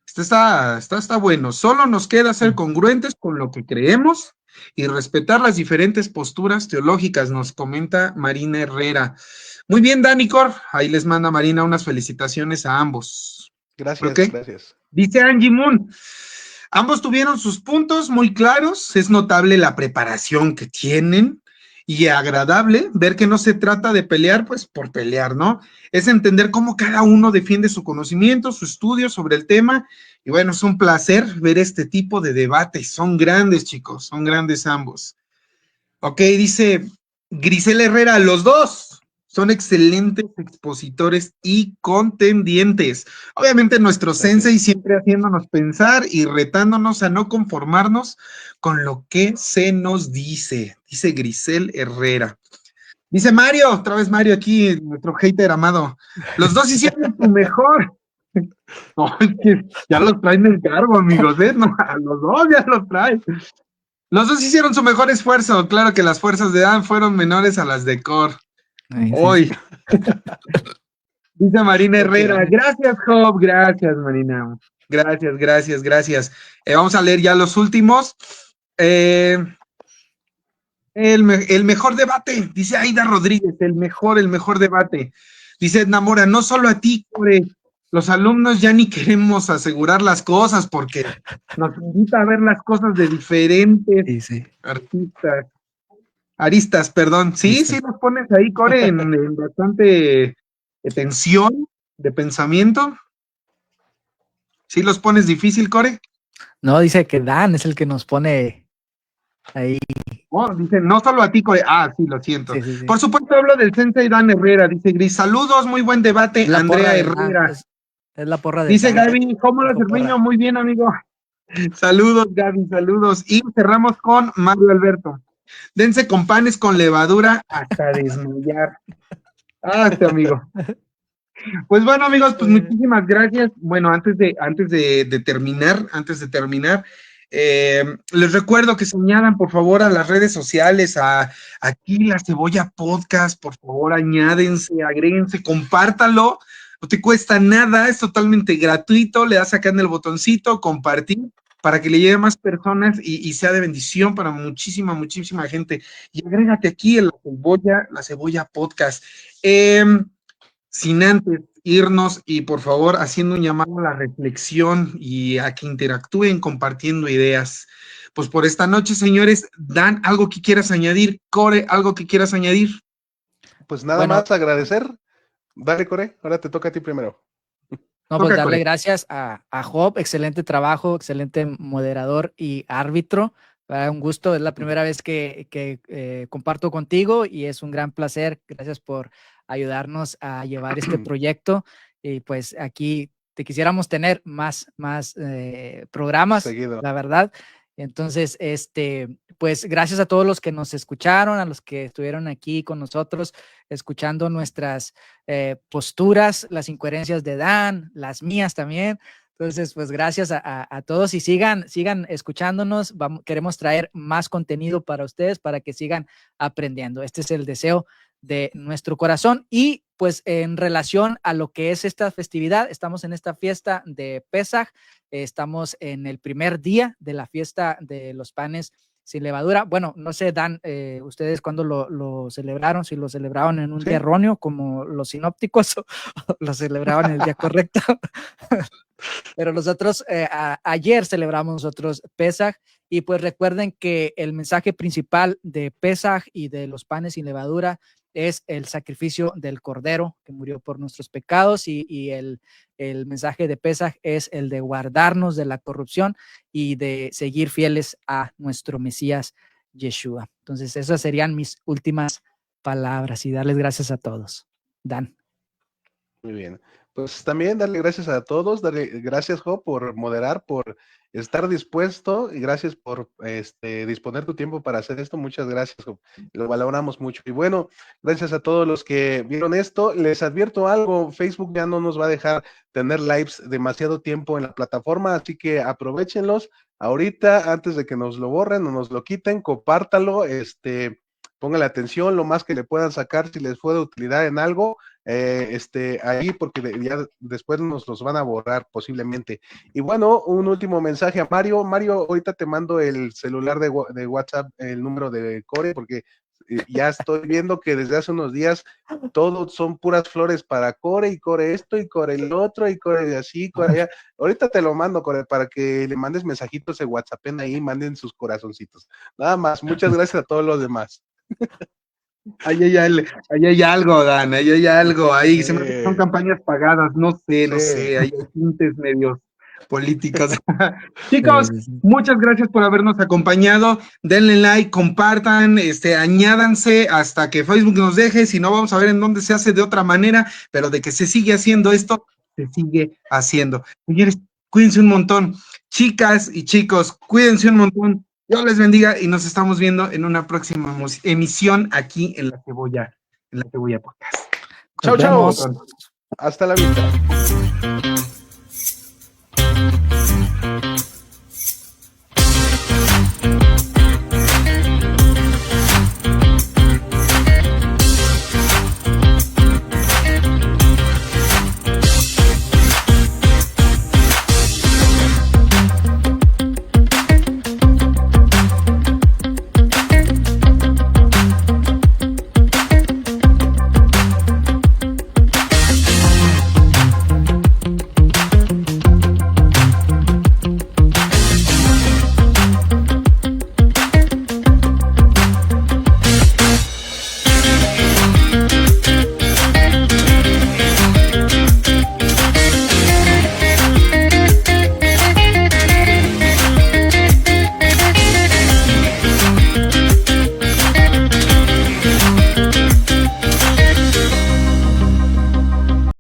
Esto está bueno. Solo nos queda ser congruentes con lo que creemos y respetar las diferentes posturas teológicas, nos comenta Marina Herrera. Muy bien, Dani Cor, ahí les manda Marina unas felicitaciones a ambos. Gracias, ¿Ok? gracias. Dice Angie Moon, ambos tuvieron sus puntos muy claros, es notable la preparación que tienen y agradable ver que no se trata de pelear, pues por pelear, ¿no? Es entender cómo cada uno defiende su conocimiento, su estudio sobre el tema, y bueno, es un placer ver este tipo de debates, son grandes chicos, son grandes ambos. Ok, dice Grisel Herrera, los dos son excelentes expositores y contendientes. Obviamente nuestro sensei siempre haciéndonos pensar y retándonos a no conformarnos con lo que se nos dice Grisel Herrera. Dice Mario, otra vez Mario aquí, nuestro hater amado. Los dos hicieron su mejor. No, es que ya los traen en cargo, amigos, ¿eh? No, a los dos ya los traen. Los dos hicieron su mejor esfuerzo. Claro que las fuerzas de Dan fueron menores a las de Cor. Hoy. Dice Marina Herrera. Gracias, Job. Gracias, Marina. Gracias. Vamos a leer ya los últimos. El mejor debate, dice Aida Rodríguez, el mejor debate. Dice Edna Mora, no solo a ti, Core, los alumnos ya ni queremos asegurar las cosas porque nos invita a ver las cosas de diferentes aristas, perdón. Sí, nos pones ahí, Core, en bastante tensión de pensamiento. ¿Sí los pones difícil, Core? No, dice que Dan es el que nos pone ahí. Oh, dice, no solo a ti, Core. Ah, sí, lo siento. Sí. Por supuesto, hablo del sensei Dan Herrera, dice Gris. Saludos, muy buen debate, Andrea Herrera. Es la porra de dice Dan. Gaby, ¿cómo lo Cermeño? Muy bien, amigo. Saludos, Gaby, saludos. Y cerramos con Mario Alberto. Dense con panes con levadura hasta desmayar. Amigo. Pues bueno, amigos, pues muchísimas gracias. Bueno, antes de terminar, les recuerdo que se añadan, por favor, a las redes sociales, aquí La Cebolla Podcast, por favor, añádense, agréguense, compártanlo, no te cuesta nada, es totalmente gratuito, le das acá en el botoncito, compartir, para que le llegue a más personas y sea de bendición para muchísima gente. Y agrégate aquí en La Cebolla Podcast. Sin antes irnos y por favor haciendo un llamado a la reflexión y a que interactúen compartiendo ideas. Pues por esta noche, señores, Dan, ¿algo que quieras añadir? Core, ¿algo que quieras añadir? Pues nada más agradecer. Dale, Core, ahora te toca a ti primero. No, pues darle gracias a Job, excelente trabajo, excelente moderador y árbitro. Un gusto, es la primera vez que comparto contigo y es un gran placer. Gracias por ayudarnos a llevar este proyecto. Y pues aquí te quisiéramos tener más programas, seguido, la verdad. Entonces, pues gracias a todos los que nos escucharon, a los que estuvieron aquí con nosotros, escuchando nuestras posturas, las incoherencias de Dan, las mías también. Entonces, pues gracias a todos y sigan escuchándonos. Queremos traer más contenido para ustedes para que sigan aprendiendo. Este es el deseo de nuestro corazón. Y pues en relación a lo que es esta festividad, estamos en esta fiesta de Pesaj, estamos en el primer día de la fiesta de los panes sin levadura. Bueno, no sé, Dan, ustedes cuándo lo celebraron, si lo celebraron en un día erróneo como los sinópticos o lo celebraban en el día correcto. Pero nosotros ayer celebramos nosotros Pesaj y pues recuerden que el mensaje principal de Pesaj y de los panes sin levadura es el sacrificio del Cordero que murió por nuestros pecados y el mensaje de Pesaj es el de guardarnos de la corrupción y de seguir fieles a nuestro Mesías Yeshua. Entonces esas serían mis últimas palabras y darles gracias a todos. Dan. Muy bien. Pues también darle gracias a todos, darle gracias, Jo, por moderar, por estar dispuesto y gracias por disponer tu tiempo para hacer esto. Muchas gracias, Jo. Lo valoramos mucho. Y bueno, gracias a todos los que vieron esto. Les advierto algo, Facebook ya no nos va a dejar tener lives demasiado tiempo en la plataforma, así que aprovéchenlos ahorita antes de que nos lo borren o nos lo quiten, compártalo, póngale atención, lo más que le puedan sacar si les fue de utilidad en algo. ahí, porque ya después nos los van a borrar posiblemente. Y bueno, un último mensaje a Mario. Mario, ahorita te mando el celular de WhatsApp, el número de Core, porque ya estoy viendo que desde hace unos días todo son puras flores para Core, y Core esto, y Core el otro, y Core de así, Core allá. Ahorita te lo mando, Core, para que le mandes mensajitos de WhatsApp ahí, manden sus corazoncitos. Nada más, muchas gracias a todos los demás. Ahí hay algo, Dan, ahí hay algo, ahí se me hace que son campañas pagadas, no sé, hay tintes medios políticos. Chicos, muchas gracias por habernos acompañado, denle like, compartan, añádanse hasta que Facebook nos deje, si no vamos a ver en dónde se hace de otra manera, pero de que se sigue haciendo esto, se sigue haciendo. Señores, cuídense un montón, chicas y chicos, cuídense un montón. Dios les bendiga y nos estamos viendo en una próxima emisión aquí en La Cebolla Podcast. Chao, chao. Hasta la vista.